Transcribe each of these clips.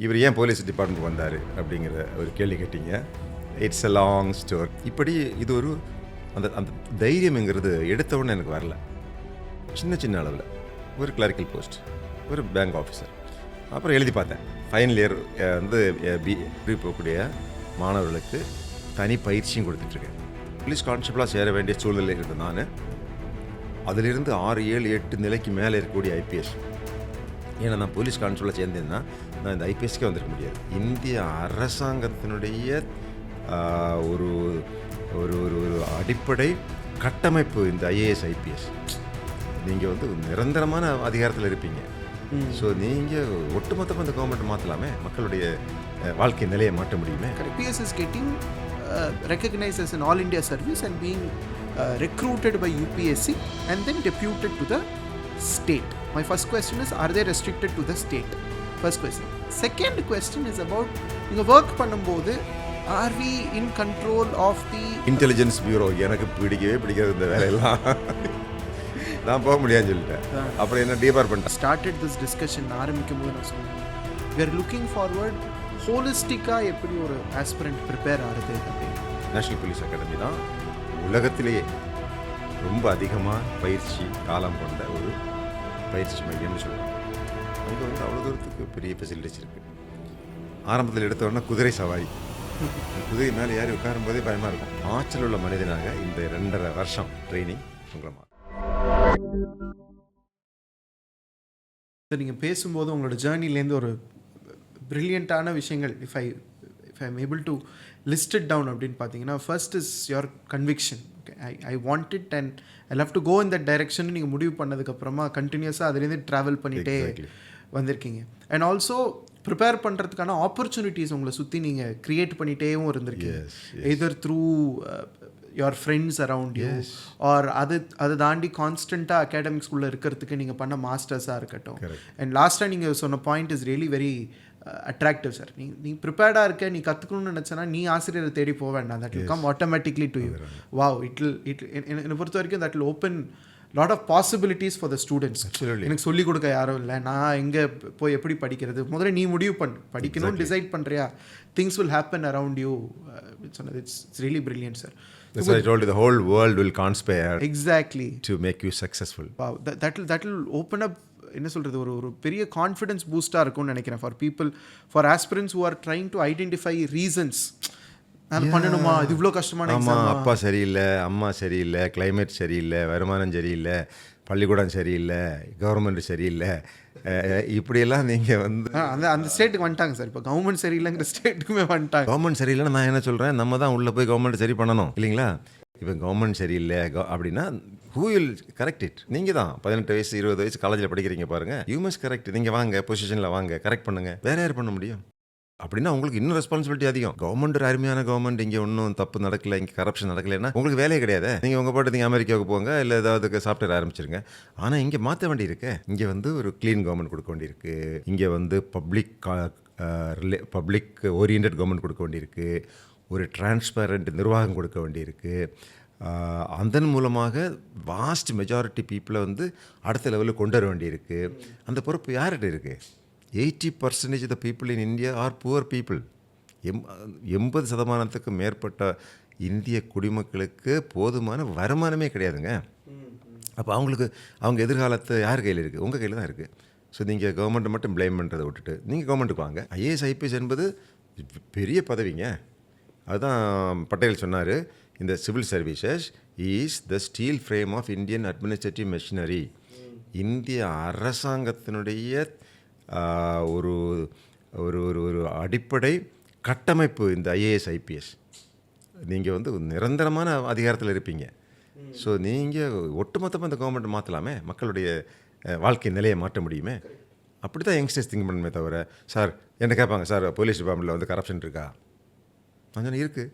இவர் ஏன் police department வந்தார் அப்படிங்கிற ஒரு கேள்வி கேட்டீங்க. It's a long story. இப்படி இது ஒரு அந்த அந்த தைரியம்ங்கிறது எடுத்தவுடனே எனக்கு வரல. சின்ன சின்ன அளவில் ஒரு கிளரிக்கல் போஸ்ட், ஒரு பேங்க் ஆஃபீஸர், அப்புறம் எழுதி பார்த்தேன். ஃபைனல் இயர் வந்து போகக்கூடிய மாணவர்களுக்கு தனி பயிற்சியும் கொடுத்துட்ருக்கேன். போலீஸ் கான்ஸ்டபிளாக சேர வேண்டிய சூழ்நிலை இருந்தது. நான் அதிலிருந்து 6, 7, 8 நிலைக்கு மேலே இருக்கக்கூடிய ஐபிஎஸ். ஏன்னா நான் போலீஸ் கான்ஸ்டபிளாக சேர்ந்தேன்னா நான் இந்த ஐபிஎஸ்க்கே வந்திருக்க முடியாது. இந்திய அரசாங்கத்தினுடைய ஒரு ஒரு ஒரு ஒரு அடிப்படை கட்டமைப்பு இந்த ஐஏஎஸ் ஐபிஎஸ். நீங்கள் வந்து நிரந்தரமான அதிகாரத்தில் இருப்பீங்க. ஸோ நீங்கள் ஒட்டுமொத்தமாக இந்த கவர்மெண்ட் மாற்றலாமே, மக்களுடைய வாழ்க்கை நிலையை மாற்ற முடியுமே. IPS is getting recognized as an all India service and being recruited by UPSC and then deputed to the state. My first question is, are they restricted to the state? First question. Second question is about, you work பண்ணும்போது are we in control of the intelligence bureau? எனக்கு பிடிக்காது இந்த வேலையெல்லாம். நான் போக முடியாதுன்னு சொல்லிட்டேன். அப்புறம் என்ன டிபார்ட்மெண்ட் started this discussion ஆரம்பிக்கும் போது நான் சொன்னேன், we are looking forward ஹோலிஸ்டிக்காக எப்படி ஒரு ஆஸ்பிரண்ட் ப்ரிப்பேர் ஆகுது அப்படின்னு. நேஷனல் போலீஸ் அகாடமி தான் உலகத்திலேயே ரொம்ப அதிகமாக பயிற்சி காலம் கொண்ட ஒரு பயிற்சி மையம்னு சொல்லுவாங்க. அங்கே வந்து அவ்வளோ தூரத்துக்கு பெரிய ஃபெசிலிட்டிஸ் இருக்குது. ஆரம்பத்தில் எடுத்தோடனே குதிரை சவாரி, குதிரை மேலே ஏறி உட்காரும் போதே பயமாக இருக்கும். ஆற்றல் உள்ள மனிதனாக இந்த 2.5 வருஷம் ட்ரைனிங் உங்களை மாறும். நீங்கள் பேசும்போது உங்களோட ஜேர்னிலேருந்து ஒரு ப்ரில்லியண்ட்டான விஷயங்கள் if I am able to list it down அப்படின்னு பார்த்தீங்கன்னா, first is your conviction. Okay, I want it and I love to go in that direction. நீங்கள் முடிவு பண்ணதுக்கப்புறமா கண்டினியூஸாக அதுலேருந்து ட்ராவல் பண்ணிகிட்டே வந்திருக்கீங்க. அண்ட் ஆல்சோ ப்ரிப்பேர் பண்ணுறதுக்கான ஆப்பர்ச்சுனிட்டிஸ் உங்களை சுற்றி நீங்கள் க்ரியேட் பண்ணிகிட்டேவும் இருந்திருக்கீங்க. Either through your friends around you or அதை தாண்டி கான்ஸ்டண்ட்டாக அகாடமிக்ஸ்குள்ளே இருக்கிறதுக்கு நீங்கள் பண்ண மாஸ்டர்ஸாக இருக்கட்டும். அண்ட் லாஸ்ட்டாக நீங்கள் சொன்ன point is really very attractive sir. நீ ப்ரிப்பேர்டாக இருக்க, நீ கற்றுக்கணும்னு நினச்சனா நீ ஆசிரியரை தேடி போக வேண்டாம். That will come automatically to you. Wow, என்னை பொறுத்த வரைக்கும் that will open lot of possibilities for the students. எனக்கு சொல்லிக் கொடுக்க யாரும் இல்லை, நான் எங்கே போய் எப்படி படிக்கிறது, முதல்ல நீ முடிவு பண்ணு, படிக்கணும்னு டிசைட் பண்ணுறியா, things will happen around you. சொன்னது it's really brilliant sir. That's why I told you the whole world will conspire exactly to make you successful. Wow, that will open up, என்ன சொல்கிறது, ஒரு பெரிய கான்ஃபிடன்ஸ் பூஸ்டாக இருக்கும்னு நினைக்கிறேன் for people, for aspirants who are trying to identify reasons. அது பண்ணணுமா, இது இவ்வளோ கஷ்டமான எக்ஸாம், அப்பா சரியில்லை, அம்மா சரியில்லை, கிளைமேட் சரியில்லை, வருமானம் சரியில்லை, பள்ளிக்கூடம் சரியில்லை, கவர்மெண்ட் சரியில்லை, இப்படியெல்லாம் நீங்கள் வந்து அந்த ஸ்டேட்டுக்கு வந்துட்டாங்க சார். இப்போ கவர்மெண்ட் சரியில்லைங்கிற ஸ்டேட்டுக்குமே வந்துட்டாங்க. கவர்மெண்ட் சரியில்லைன்னு நான் என்ன சொல்கிறேன், நம்ம தான் உள்ளே போய் கவர்மெண்ட் சரி பண்ணணும் இல்லைங்களா? இப்போ கவர்மெண்ட் சரியில்லை அப்படின்னா who will correct it? நீங்கள் தான் 18 வயசு 20 வயசு காலேஜில் படிக்கிறீங்க பாருங்கள். You must correct. நீங்கள் வாங்க, பொசிஷனில் வாங்க, கரெக்ட் பண்ணுங்கள். வேறு யார் பண்ண முடியும்? அப்படின்னா உங்களுக்கு இன்னும் ரெஸ்பான்சிபிலிட்டி அதிகம். கவர்மெண்ட் ஒரு அருமையான கவர்மெண்ட், இங்கே ஒன்றும் தப்பு நடக்கல, இங்கே கரப்ஷன் நடக்கலைன்னா உங்களுக்கு வேலையே கிடையாது. நீங்கள் உங்கள் பாட்டு நீங்கள் அமெரிக்காவுக்கு போங்க, இல்லை ஏதாவது சாஃப்ட்வேர் ஆரம்பிச்சிருங்க. ஆனால் இங்கே மாற்ற வேண்டியிருக்கு. இங்கே வந்து ஒரு க்ளீன் கவர்மெண்ட் கொடுக்க வேண்டியிருக்கு. இங்கே வந்து பப்ளிக் ஓரியன்ட் கவர்மெண்ட் கொடுக்க வேண்டியிருக்கு. ஒரு டிரான்ஸ்பரண்ட் நிர்வாகம் கொடுக்க வேண்டியிருக்கு. அதன் மூலமாக வாஸ்ட் மெஜாரிட்டி பீப்புளை வந்து அடுத்த லெவலில் கொண்டு வர வேண்டியிருக்கு. அந்த பொறுப்பு யார்கிட்ட இருக்குது? 80% of the people in India are poor people. 80% மேற்பட்ட இந்திய குடிமக்களுக்கு போதுமான வருமானமே கிடையாதுங்க. அப்போ அவங்க எதிர்காலத்தை யார் கையில் இருக்குது? உங்கள் கையில் தான் இருக்குது. ஸோ நீங்கள் கவர்மெண்ட்டை மட்டும் ப்ளேம் பண்ணுறதை விட்டுட்டு நீங்கள் கவர்மெண்ட்டுக்கு வாங்க. ஐஏஎஸ் ஐபிஎஸ் என்பது பெரிய பதவிங்க. அதுதான் பட்டேல் சொன்னார், இந்த civil services is the steel frame of Indian administrative machinery. இந்திய அரசாங்கத்தினுடைய ஒரு ஒரு ஒரு அடிப்படை கட்டமைப்பு இந்த ஐஏஎஸ் ஐபிஎஸ். நீங்கள் வந்து நிரந்தரமான அதிகாரத்தில் இருப்பீங்க. ஸோ நீங்கள் ஒட்டுமொத்தமாக இந்த கவர்மெண்ட் மாற்றலாமே, மக்களுடைய வாழ்க்கை நிலையை மாற்ற முடியுமே. அப்படி தான் யங்ஸ்டர்ஸ் திங்க் பண்ணுமே தவிர, சார் என்ன கேட்பாங்க, சார் போலீஸ் டிபார்ட்மெண்ட்டில் வந்து கரப்ஷன் இருக்கா? நான் இருக்குது.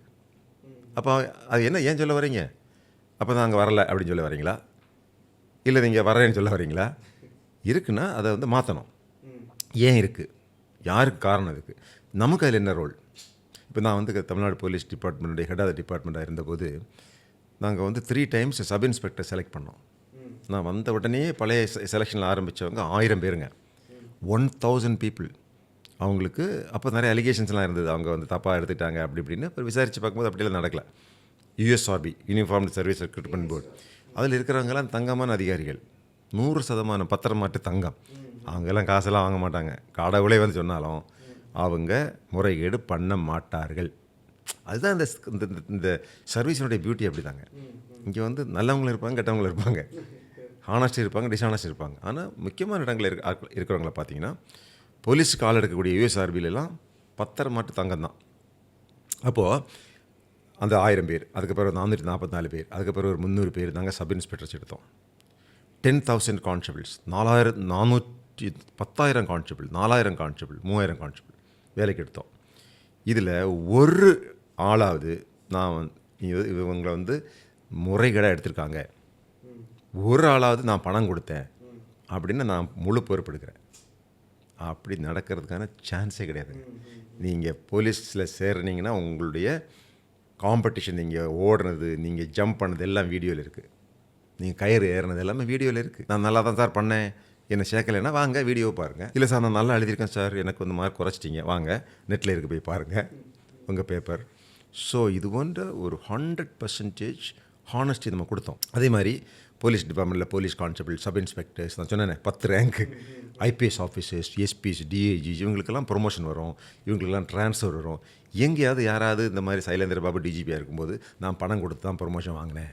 அப்போ அது என்ன ஏன் சொல்ல வரீங்க? அப்போ தான் அங்கே வரலை அப்படின்னு சொல்ல வரீங்களா? இல்லை நீங்கள் வரேன்னு சொல்ல வரீங்களா? இருக்குன்னா அதை வந்து மாற்றணும். ஏன் இருக்குது, யாருக்கு காரணம் இருக்குது, நமக்கு அதில் என்ன ரோல்? இப்போ நான் வந்து தமிழ்நாடு போலீஸ் டிபார்ட்மெண்ட்டுடைய ஹெட் ஆஃப் த டிபார்ட்மெண்ட்டாக இருந்தபோது நாங்கள் வந்து 3 times சப் இன்ஸ்பெக்டர் செலக்ட் பண்ணோம். நான் வந்த உடனே பழைய செலெக்ஷனில் ஆரம்பித்தவங்க 1000 பேருங்க, 1000 people. அவங்களுக்கு அப்போ நிறைய அலிகேஷன்ஸ்லாம் இருந்தது, அவங்க வந்து தப்பாக எடுத்துட்டாங்க அப்படி இப்படின்னு. அப்புறம் விசாரித்து பார்க்கும்போது அப்படியெல்லாம் நடக்கல. USRB, uniformed service recruitment board, அதில் இருக்கிறவங்கெல்லாம் தங்கமான அதிகாரிகள், 100% பத்திரமாட்டு தங்கம். அவங்கெல்லாம் காசெல்லாம் வாங்க மாட்டாங்க, கடவுளே வந்து சொன்னாலும் அவங்க முறைகேடு பண்ண மாட்டார்கள். அதுதான் இந்த சர்வீஸினுடைய பியூட்டி. அப்படி தாங்க. இங்கே வந்து நல்லவங்களும் இருப்பாங்க, கெட்டவங்களும் இருப்பாங்க, ஹானஸ்ட் இருப்பாங்க, டிஸ்ஹானஸ்ட் இருப்பாங்க. ஆனால் முக்கியமான இடங்களில் இருக்கிறவங்கள பார்த்தீங்கன்னா போலீஸுக்கு ஆள் எடுக்கக்கூடிய யூஎஸ்ஆர்பிலெலாம் பத்திரமாட்டு தங்கம் தான். அப்போது அந்த 1000 பேர், அதுக்கப்புறம் 444 பேர், அதுக்கப்புறம் ஒரு 300 பேர் நாங்கள் சப் இன்ஸ்பெக்டர்ஸ் எடுத்தோம். 10,000 கான்ஸ்டபிள்ஸ், 10,000 கான்ஸ்டபிள், 4,000 கான்ஸ்டபிள், 3,000 கான்ஸ்டபிள் வேலைக்கு எடுத்தோம். இதில் ஒரு ஆளாவது இவங்களை வந்து முறைகேடாக எடுத்திருக்காங்க, ஒரு ஆளாவது நான் பணம் கொடுத்தேன் அப்படின்னு நான் முழு பொறுப்பெடுக்கிறேன், அப்படி நடக்கிறதுக்கான சான்ஸே கிடையாதுங்க. நீங்கள் போலீஸில் சேர்றீங்கன்னா உங்களுடைய காம்படிஷன், நீங்கள் ஓடுனது, நீங்கள் ஜம்ப் பண்ணது எல்லாம் வீடியோவில் இருக்குது, நீங்கள் கயிறு ஏறினது எல்லாமே வீடியோவில் இருக்குது. நான் நல்லா தான் சார் பண்ணேன், என்னை சேர்க்கலைன்னா வாங்க வீடியோ பாருங்கள். இல்லை சார் நான் நல்லா எழுதியிருக்கேன் சார், எனக்கு வந்து மார்க் குறைச்சிட்டிங்க, வாங்க நெட்டில் இருக்க போய் பாருங்கள் உங்கள் பேப்பர். ஸோ இது போன்ற ஒரு 100% ஹானஸ்டி நம்ம கொடுத்தோம். அதே மாதிரி போலீஸ் டிபார்ட்மெண்ட்டில் போலீஸ் கான்ஸ்டபிள், சப் இன்ஸ்பெக்டர்ஸ், நான் சொன்னேன் 10 ரேங்க்கு, ஐபிஎஸ் ஆஃபீஸர்ஸ், எஸ்பிஸ், டிஐஜி, இவங்களுக்கெல்லாம் ப்ரொமோஷன் வரும், இவங்களுக்கெல்லாம் ட்ரான்ஸ்ஃபர் வரும். எங்கேயாவது யாராவது இந்த மாதிரி சைலேந்திர பாபு டிஜிபியாக இருக்கும்போது நான் பணம் கொடுத்து தான் ப்ரொமோஷன் வாங்கினேன்,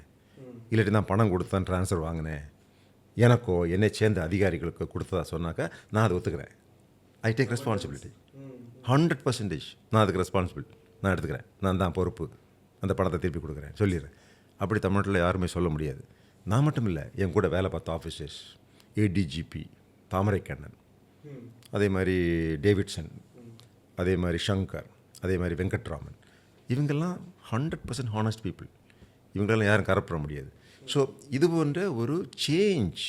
இல்லாட்டி நான் பணம் கொடுத்து தான் ட்ரான்ஸ்ஃபர் வாங்கினேன், எனக்கோ என்னை சேர்ந்த அதிகாரிகளுக்கு கொடுத்ததா சொன்னாக்கா நான் அதை ஒத்துக்கிறேன். I take responsibility 100%. நான் அதுக்கு ரெஸ்பான்சிபிள், நான் எடுத்துக்கிறேன், நான் தான் பொறுப்பு, அந்த பணத்தை திருப்பி கொடுக்குறேன் சொல்லிடுறேன். அப்படி தமிழ்நாட்டில் யாருமே சொல்ல முடியாது. நான் மட்டும் இல்லை, என் கூட வேலை பார்த்த ஆஃபீஸர்ஸ், ஏடிஜிபி தாமரைக்கண்ணன், அதே மாதிரி டேவிட்சன், அதே மாதிரி சங்கர், அதே மாதிரி வெங்கட்ராமன், இவங்கெல்லாம் 100% ஹானஸ்ட் பீப்புள். இவங்களெல்லாம் யாரும் கரெக்ட் பண்ண முடியாது. ஸோ இது போன்ற ஒரு சேஞ்ச்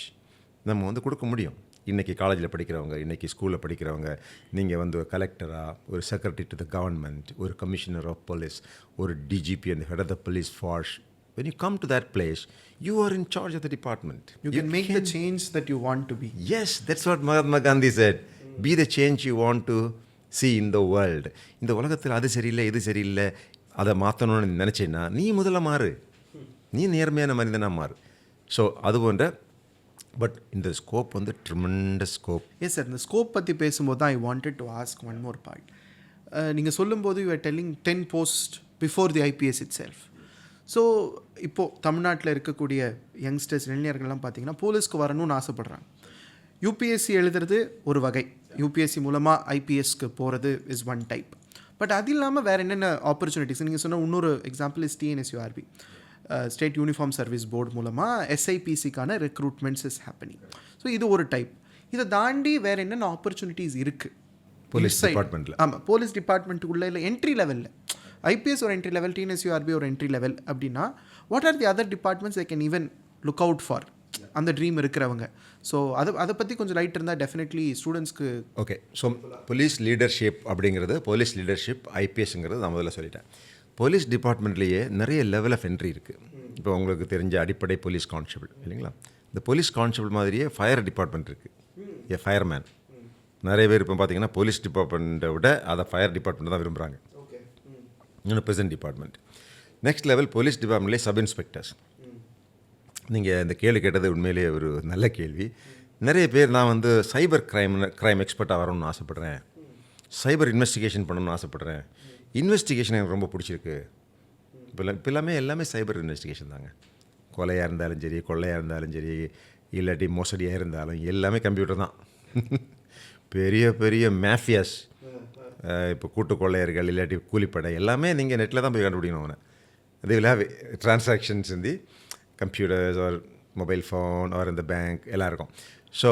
நம்ம வந்து கொடுக்க முடியும். இன்றைக்கி காலேஜில் படிக்கிறவங்க, இன்றைக்கி ஸ்கூலில் படிக்கிறவங்க, நீங்கள் வந்து ஒரு கலெக்டராக, ஒரு செக்ரட்டரி டு த கவர்மெண்ட், ஒரு கமிஷனர் ஆஃப் போலீஸ், ஒரு DGP and the head of the police force, when you come to that place, you are in charge of the department. You can make the change that you want to be. Yes, that's what Mahatma Gandhi said. Be the change you want to see in the world. இந்த உலகத்தில் அது சரியில்லை, இது சரியில்லை, அதை மாற்றணும்னு நினச்சேன்னா நீ முதல்ல மாறு, நீ நேர்மையான மனிதனாக மாறு. ஸோ அது போன்ற பட் இந்த ஸ்கோப் வந்து ட்ரிமெண்டஸ் ஸ்கோப். எஸ் சார், இந்த ஸ்கோப் பற்றி பேசும்போது தான் ஐ wanted to ask one more part. நீங்கள் சொல்லும்போது you are telling 10 posts before the IPS it self. So இப்போது தமிழ்நாட்டில் இருக்கக்கூடிய யங்ஸ்டர்ஸ், இளைஞர்கள்லாம் பார்த்தீங்கன்னா போலீஸ்க்கு வரணும்னு ஆசைப்பட்றாங்க. யூபிஎஸ்சி எழுதுறது ஒரு வகை, யூபிஎஸ்சி மூலமாக ஐபிஎஸ்க்கு போகிறது இஸ் ஒன் டைப். பட் அது இல்லாமல் வேறு என்னென்ன ஆப்பர்ச்சுனிட்டிஸ்? நீங்கள் சொன்ன இன்னொரு example is TNSURB, state uniform service board மூலமாக எஸ்ஐபிசிக்கான ரெக்ரூட்மெண்ட்ஸ் இஸ் ஹேப்பனிங். ஸோ இது ஒரு டைப். இதை தாண்டி வேறு என்னென்ன ஆப்பர்ச்சுனிட்டிஸ் இருக்குது போலீஸ் டிபார்ட்மெண்ட்டில்? ஆமாம், போலீஸ் டிபார்ட்மெண்ட்டுக்குள்ளே இல்லை, என்ட்ரி லெவலில். ஐபிஎஸ் ஒரு என்ட்ரி லெவல், டிஎன்எஸ்யூஆர்பி ஒரு என்ட்ரி லெவல் அப்படின்னா what are the other departments they can even look out for, அந்த ட்ரீம் இருக்கிறவங்க? ஸோ அதை பற்றி கொஞ்சம் லைட் இருந்தால் டெஃபினெட்லி ஸ்டூடெண்ட்ஸ்க்கு. ஓகே, ஸோ போலீஸ் லீடர்ஷிப் அப்படிங்கிறது, போலீஸ் லீடர்ஷிப் ஐபிஎஸ்ங்கிறது நான் முதல்ல சொல்லிட்டேன். போலீஸ் டிபார்ட்மெண்ட்லேயே நிறைய லெவல் ஆஃப் என்ட்ரி இருக்குது. இப்போ உங்களுக்கு தெரிஞ்ச அடிப்படை போலீஸ் கான்ஸ்டபிள் இல்லைங்களா? இந்த போலீஸ் கான்ஸ்டபிள் மாதிரியே ஃபயர் டிபார்ட்மெண்ட் இருக்குது, ஏ ஃபயர்மேன். நிறைய பேர் இப்போ பார்த்தீங்கன்னா போலீஸ் டிபார்ட்மெண்ட்டை விட அதை ஃபயர் டிபார்ட்மெண்ட் தான் விரும்புகிறாங்க, இன்னும் present department. Next level police டிபார்ட்மெண்ட்லேயே சப் இன்ஸ்பெக்டர்ஸ். நீங்கள் இந்த கேள்வி கேட்டது உண்மையிலேயே ஒரு நல்ல கேள்வி. நிறைய பேர் நான் வந்து சைபர் க்ரைம் எக்ஸ்பர்ட்டாக வரணும்னு ஆசைப்பட்றேன், சைபர் இன்வெஸ்டிகேஷன் பண்ணணும்னு ஆசைப்பட்றேன், இன்வெஸ்டிகேஷன் எனக்கு ரொம்ப பிடிச்சிருக்கு. இப்போ எல்லாமே சைபர் இன்வெஸ்டிகேஷன் தாங்க. கொலையாக இருந்தாலும் சரி, கொள்ளையாக இருந்தாலும் சரி, இல்லாட்டி மோசடியாக இருந்தாலும் எல்லாமே கம்ப்யூட்டர் தான். பெரிய பெரிய மேஃபியாஸ், இப்போ கூட்டு கொள்ளையர்கள் இல்லாட்டி கூலிப்படை எல்லாமே நீங்கள் நெட்டில் தான் போய் கண்டுபிடிக்கணும். அவனை they will have transactions in the computers or mobile phone or in the bank எல்லாம் இருக்கும். ஸோ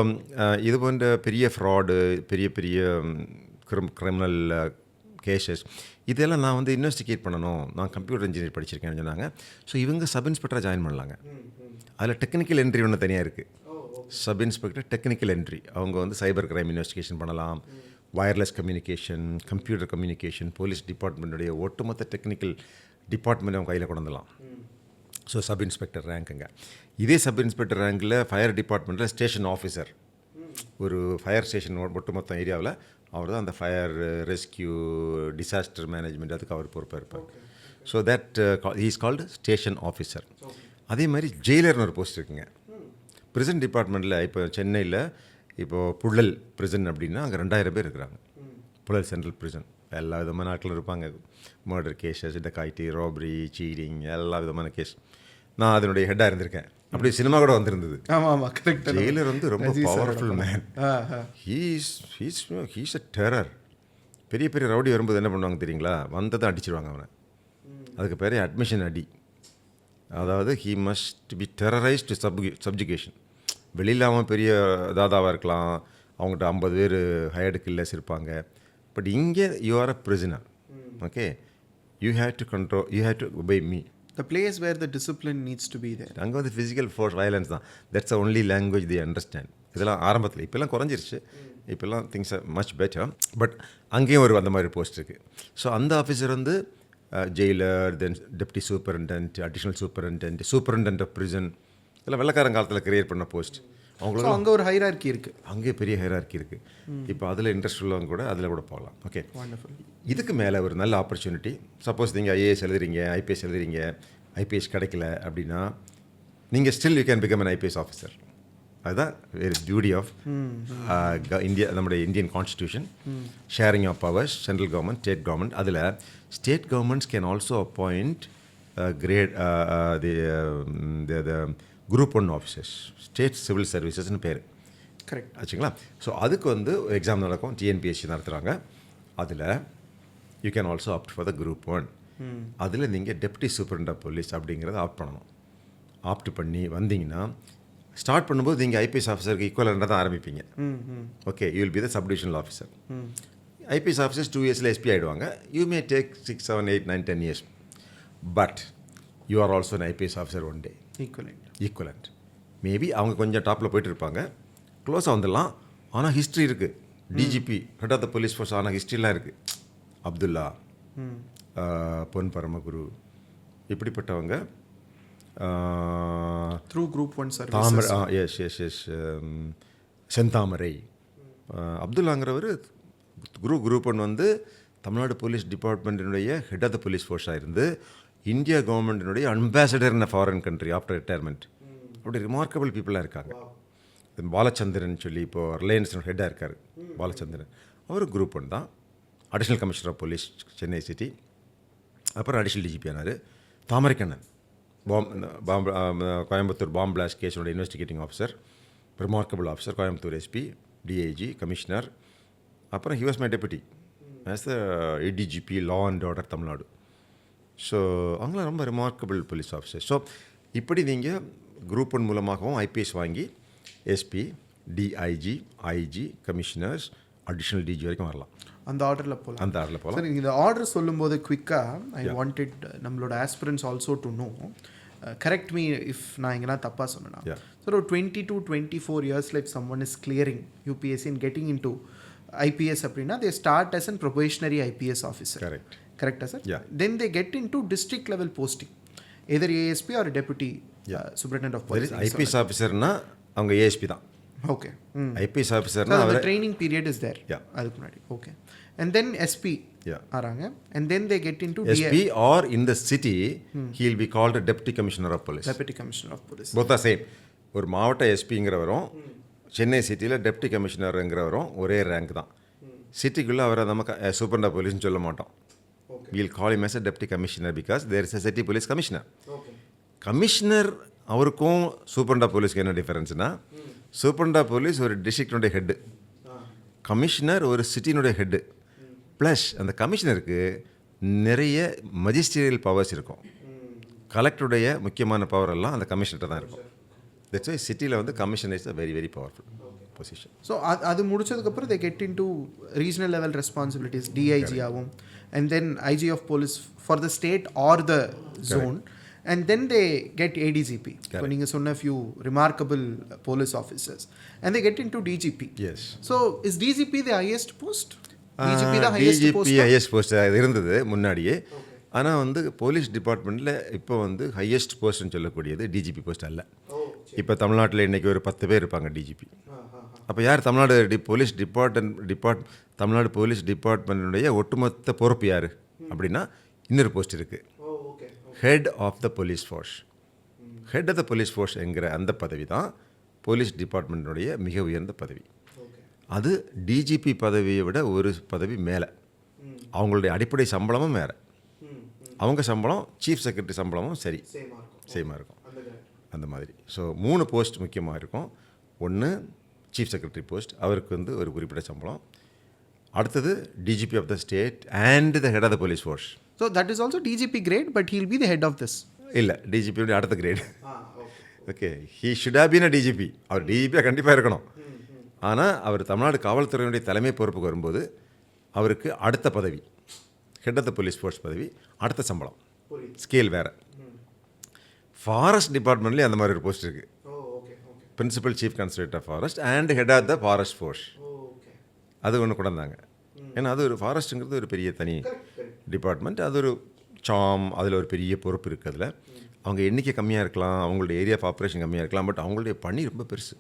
இது போன்ற பெரிய ஃப்ராடு, பெரிய பெரிய கிரிமினல் கேசஸ் இதெல்லாம் நான் வந்து இன்வெஸ்டிகேட் பண்ணணும், நான் கம்ப்யூட்டர் இன்ஜினியர் படிச்சிருக்கேன்னு சொன்னாங்க. ஸோ இவங்க சப் இன்ஸ்பெக்டராக ஜாயின் பண்ணலாங்க. அதில் டெக்னிக்கல் என்ட்ரி ஒன்று தனியாக இருக்குது. சப் இன்ஸ்பெக்டர் டெக்னிக்கல் என்ட்ரி, அவங்க வந்து சைபர் கிரைம் இன்வெஸ்டிகேஷன் பண்ணலாம், wireless communication, computer communication, police டிபார்ட்மெண்ட்டுடைய ஒட்டுமொத்த டெக்னிக்கல் டிபார்ட்மெண்ட் அவங்க கையில் கொண்டு வந்துடலாம். ஸோ சப் இன்ஸ்பெக்டர் ரேங்க்குங்க. இதே சப் இன்ஸ்பெக்டர் ரேங்கில் ஃபயர் டிபார்ட்மெண்ட்டில் ஸ்டேஷன் ஆஃபீஸர், ஒரு ஃபயர் ஸ்டேஷன் ஒட்டுமொத்த ஏரியாவில் அவர் தான் அந்த ஃபயர் ரெஸ்கியூ டிசாஸ்டர் மேனேஜ்மெண்ட் அதுக்கு அவர் பொறுப்பாக இருப்பார். So that is called station officer. அதே மாதிரி ஜெயிலர்னு ஒரு போஸ்ட் இருக்குங்க. ப்ரிசன் டிபார்ட்மெண்ட்டில் இப்போ சென்னையில் இப்போது புழல் ப்ரிசன் அப்படின்னா அங்கே 2000 பேர் இருக்கிறாங்க. புழல் சென்ட்ரல் ப்ரிசன் எல்லா விதமான ஆட்களும் இருப்பாங்க. மர்டர் கேஸஸ், டக்காய்ட்டி, ராபரி, சீட்டிங், எல்லா விதமான கேஸ். நான் அதனுடைய ஹெட்டாக இருந்திருக்கேன். அப்படி சினிமா கூட வந்திருந்தது. ஜெயிலர் வந்து ரொம்ப powerful man. He's a terror. பெரிய பெரிய ரவுடி வரும்போது என்ன பண்ணுவாங்க தெரியுங்களா? வந்ததை அடிச்சிடுவாங்க அவனை. அதுக்கு பேர் அட்மிஷன் அடி. அதாவது ஹீ மஸ்ட் பி டெரரைஸ்ட் சப்ஜுகேஷன். வெளியில் அவன் பெரிய தாதாவாக இருக்கலாம், அவங்ககிட்ட 50 பேர் ஹையர்டு கில்லர்ஸ் இருப்பாங்க. பட் இங்கே you are a prisoner. Okay, you have to control, you have to obey me. The place where the discipline needs to be there. அங்கே வந்து ஃபிசிக்கல் ஃபோர்ஸ் வயலன்ஸ் தான். That's only language the understand. இதெல்லாம் ஆரம்பத்தில், இப்போல்லாம் குறைஞ்சிருச்சு. இப்போல்லாம் things are much better. But அங்கேயும் ஒரு அந்த மாதிரி போஸ்ட் இருக்குது. ஸோ அந்த ஆஃபீஸர் வந்து jailer, then deputy superintendent, additional superintendent of prison, இதெல்லாம் வெள்ளக்காரன் காலத்தில் கிரியேட் பண்ண போஸ்ட். அவங்களுக்கு அங்கே ஒரு ஹைரார்க்கி இருக்குது. அங்கே பெரிய ஹைரார்க்கி இருக்குது. இப்போ அதில் இன்ட்ரெஸ்ட் உள்ளவங்க கூட அதில் கூட போகலாம். ஓகே, இதுக்கு மேலே ஒரு நல்ல ஆப்பர்ச்சுனிட்டி. சப்போஸ் நீங்கள் ஐஏஎஸ் எழுதுறீங்க, ஐபிஎஸ் எழுதுறீங்க, ஐபிஎஸ் கிடைக்கல அப்படின்னா நீங்கள் still you can become an IPS officer. அதுதான் வெரி பியூட்டி ஆஃப் இந்தியா, நம்முடைய Indian constitution. Sharing of powers, central government, state government. அதில் state governments can also appoint grade group 1 officers, state civil சர்வீசஸ்னு பேர். Correct ஆச்சுங்களா? So அதுக்கு வந்து exam நடக்கும், TNPSC நடத்துகிறாங்க. அதில் you can also opt for the group 1. அதில் நீங்கள் டெப்டி சூப்பரிண்ட் ஆஃப் போலீஸ் அப்படிங்கிறத ஆப்ட் பண்ணணும். ஆப்ட் பண்ணி வந்தீங்கன்னா ஸ்டார்ட் பண்ணும்போது நீங்கள் ஐபிஎஸ் ஆஃபீஸருக்கு ஈக்குவலாக தான் ஆரம்பிப்பீங்க. Okay, you will be the sub divisional officer. IPS officers 2 இயர்ஸில் எஸ்பி ஆகிடுவாங்க. You may take 6, 7, 8, 9, 10 years. But you are also an IPS officer one day. Equivalent. Maybe அவங்க கொஞ்சம் டாப்பில் போய்ட்டு இருப்பாங்க, க்ளோஸாக வந்துடலாம். ஆனால் ஹிஸ்ட்ரி இருக்குது. DGP, head of the police force, ஆனால் ஹிஸ்ட்ரிலாம் இருக்குது. அப்துல்லா, பொன் பரமகுரு, இப்படிப்பட்டவங்க through group 1 service. S Senthamarai. அப்துல்லாங்கிறவர் குரூப் 1 வந்து தமிழ்நாடு போலீஸ் டிபார்ட்மெண்ட்டினுடைய ஹெட் ஆஃப் த போலீஸ் ஃபோர்ஸாக இருந்து இந்தியா கவர்மெண்ட்டினுடைய ambassador in a foreign country after retirement. அப்படி ரிமார்க்கபிள் பீப்புளாக இருக்காங்க. பாலச்சந்திரன் சொல்லி இப்போது ரிலையன்ஸ் ஹெட்டாக இருக்கார் பாலச்சந்திரன். அவர் குரூப் 1 தான். Additional commissioner of police Chennai city. அப்புறம் அடிஷ்னல் டிஜிபி ஆனார். தாமரைக்கண்ணன், கோயம்புத்தூர் பாம் பிளாஸ்ட் கேஸோட investigating officer, remarkable officer, Coimbatore SP, DIG, commissioner. அப்புறம் he was my deputy as the ADGP law and order Tamil Nadu. So அவங்களாம் ரொம்ப ரிமார்க்கபிள் போலீஸ் ஆஃபீஸர். ஸோ இப்படி நீங்கள் group 1 மூலமாகவும் IPS வாங்கி SP, DIG, IG, commissioners, additional DG வரைக்கும் வரலாம். அந்த ஆர்டரில் போகலாம். அந்த ஆர்டரில் போகலாம். சார், இந்த ஆர்டர் சொல்லும்போது குவிக்காக ஐ வாண்டட் நம்மளோட aspirants also to know, correct me if நான் எங்கன்னா தப்பாக சொன்னேன்னா. சார், ஒரு 20 to 24 இயர்ஸில் if someone is clearing UPSC and getting in to IPS அப்படின்னா they start as an probationary IPS officer. கரெக்டா sir? Then they get in to district level posting, either ASP or deputy superintendent of police. IPS ஆஃபீஸர்னா அவங்க ASP தான். Okay, IPS ஆஃபீஸர்னா the training period is there. அதுக்கு முன்னாடி. Okay, and then SP ஆறாங்க, and then they get into SP or in the city he will be called a deputy commissioner of police. Deputy commissioner of police. both are same. ஒரு மாவட்ட எஸ்பிங்கிறவரும் சென்னை சிட்டியில் deputy கமிஷனருங்கிறவரும் ஒரே rank தான். சிட்டிக்குள்ளே அவரை நமக்கு சூப்பரிண்ட் of போலீஸ்னு சொல்ல மாட்டோம். we'll call him as a deputy commissioner because there is a city police commissioner. Commissioner அவருக்கும் சூப்பரிண்ட் ஆஃப் போலீஸ்க்கு என்ன டிஃபரன்ஸ்னா, சூப்பரிண்ட் ஆஃப் போலீஸ் ஒரு டிஸ்ட்ரிக்டினுடைய ஹெட்டு, கமிஷனர் ஒரு சிட்டினுடைய ஹெட்டு. ப்ளஸ் அந்த கமிஷனருக்கு நிறைய மஜிஸ்ட்ரியல் பவர்ஸ் இருக்கும். கலெக்டருடைய முக்கியமான பவர் எல்லாம் அந்த கமிஷனர்கிட்ட தான் இருக்கும். தட்ஸ் வை சிட்டியில் வந்து commissioner is a very very powerful position. So அது முடிச்சதுக்கப்புறம் they get in to regional level responsibilities, DIG ஆகும், and then IG of police for the state or the zone, and then they get ADGP. So நீங்க சொன்ன few remarkable police officers, and they get into DGP. Yes. So is DGP the highest post? DGP the highest post? DGP highest post இருந்தது முன்னாடியே. ஆனால் வந்து police டிபார்ட்மெண்ட்டில் இப்போ வந்து highest போஸ்ட்னு சொல்லக்கூடியது டிஜிபி போஸ்ட் அல்ல. இப்போ தமிழ்நாட்டில் இன்றைக்கி ஒரு 10 பேர் இருப்பாங்க டிஜிபி. அப்போ யார் தமிழ்நாடு போலீஸ் தமிழ்நாடு போலீஸ் டிபார்ட்மெண்ட்டுடைய ஒட்டுமொத்த பொறுப்பு யார் அப்படின்னா இன்னொரு போஸ்ட் இருக்குது, head of the police force. Head of the police force என்கிற அந்த பதவி தான் போலீஸ் டிபார்ட்மெண்ட்டுடைய மிக உயர்ந்த பதவி. அது டிஜிபி பதவியை விட ஒரு பதவி மேலே. அவங்களுடைய அடிப்படை சம்பளமும் வேறு, அவங்க சம்பளம் சீஃப் செக்ரட்டரி சம்பளமும் சரி சேமாக இருக்கும் அந்த மாதிரி. ஸோ 3 போஸ்ட் முக்கியமாக இருக்கும். ஒன்று சீஃப் செக்ரட்டரி போஸ்ட், அவருக்கு வந்து ஒரு குறிப்பிட்ட சம்பளம். அடுத்தது DGP of the state and the head of the police force. So that is also DGP grade, but he'll be the head of this. இல்லை, டிஜிபியோட அடுத்த grade. Okay, he should have been a DGP. அவர் டிஜிபியாக கண்டிப்பாக இருக்கணும். ஆனால் அவர் தமிழ்நாடு காவல்துறையினுடைய தலைமை பொறுப்புக்கு வரும்போது அவருக்கு அடுத்த பதவி, head of the police force பதவி, அடுத்த சம்பளம், ஸ்கேல் வேறு. ஃபாரஸ்ட் டிபார்ட்மெண்ட்லேயே அந்த மாதிரி ஒரு போஸ்ட் இருக்குது, principal chief conservator of forest and head of the forest force. அது ஒன்று கொண்டாந்தாங்க. ஏன்னா அது ஒரு ஃபாரஸ்ட்டுங்கிறது ஒரு பெரிய தனி டிபார்ட்மெண்ட், அது ஒரு சாம், அதில் ஒரு பெரிய பொறுப்பு இருக்குது. அதில் அவங்க எண்ணிக்கை கம்மியாக இருக்கலாம், அவங்களுடைய ஏரியா ஆஃப் ஆப்ரேஷன் கம்மியாக இருக்கலாம், பட் அவங்களுடைய பணி ரொம்ப பெருசு.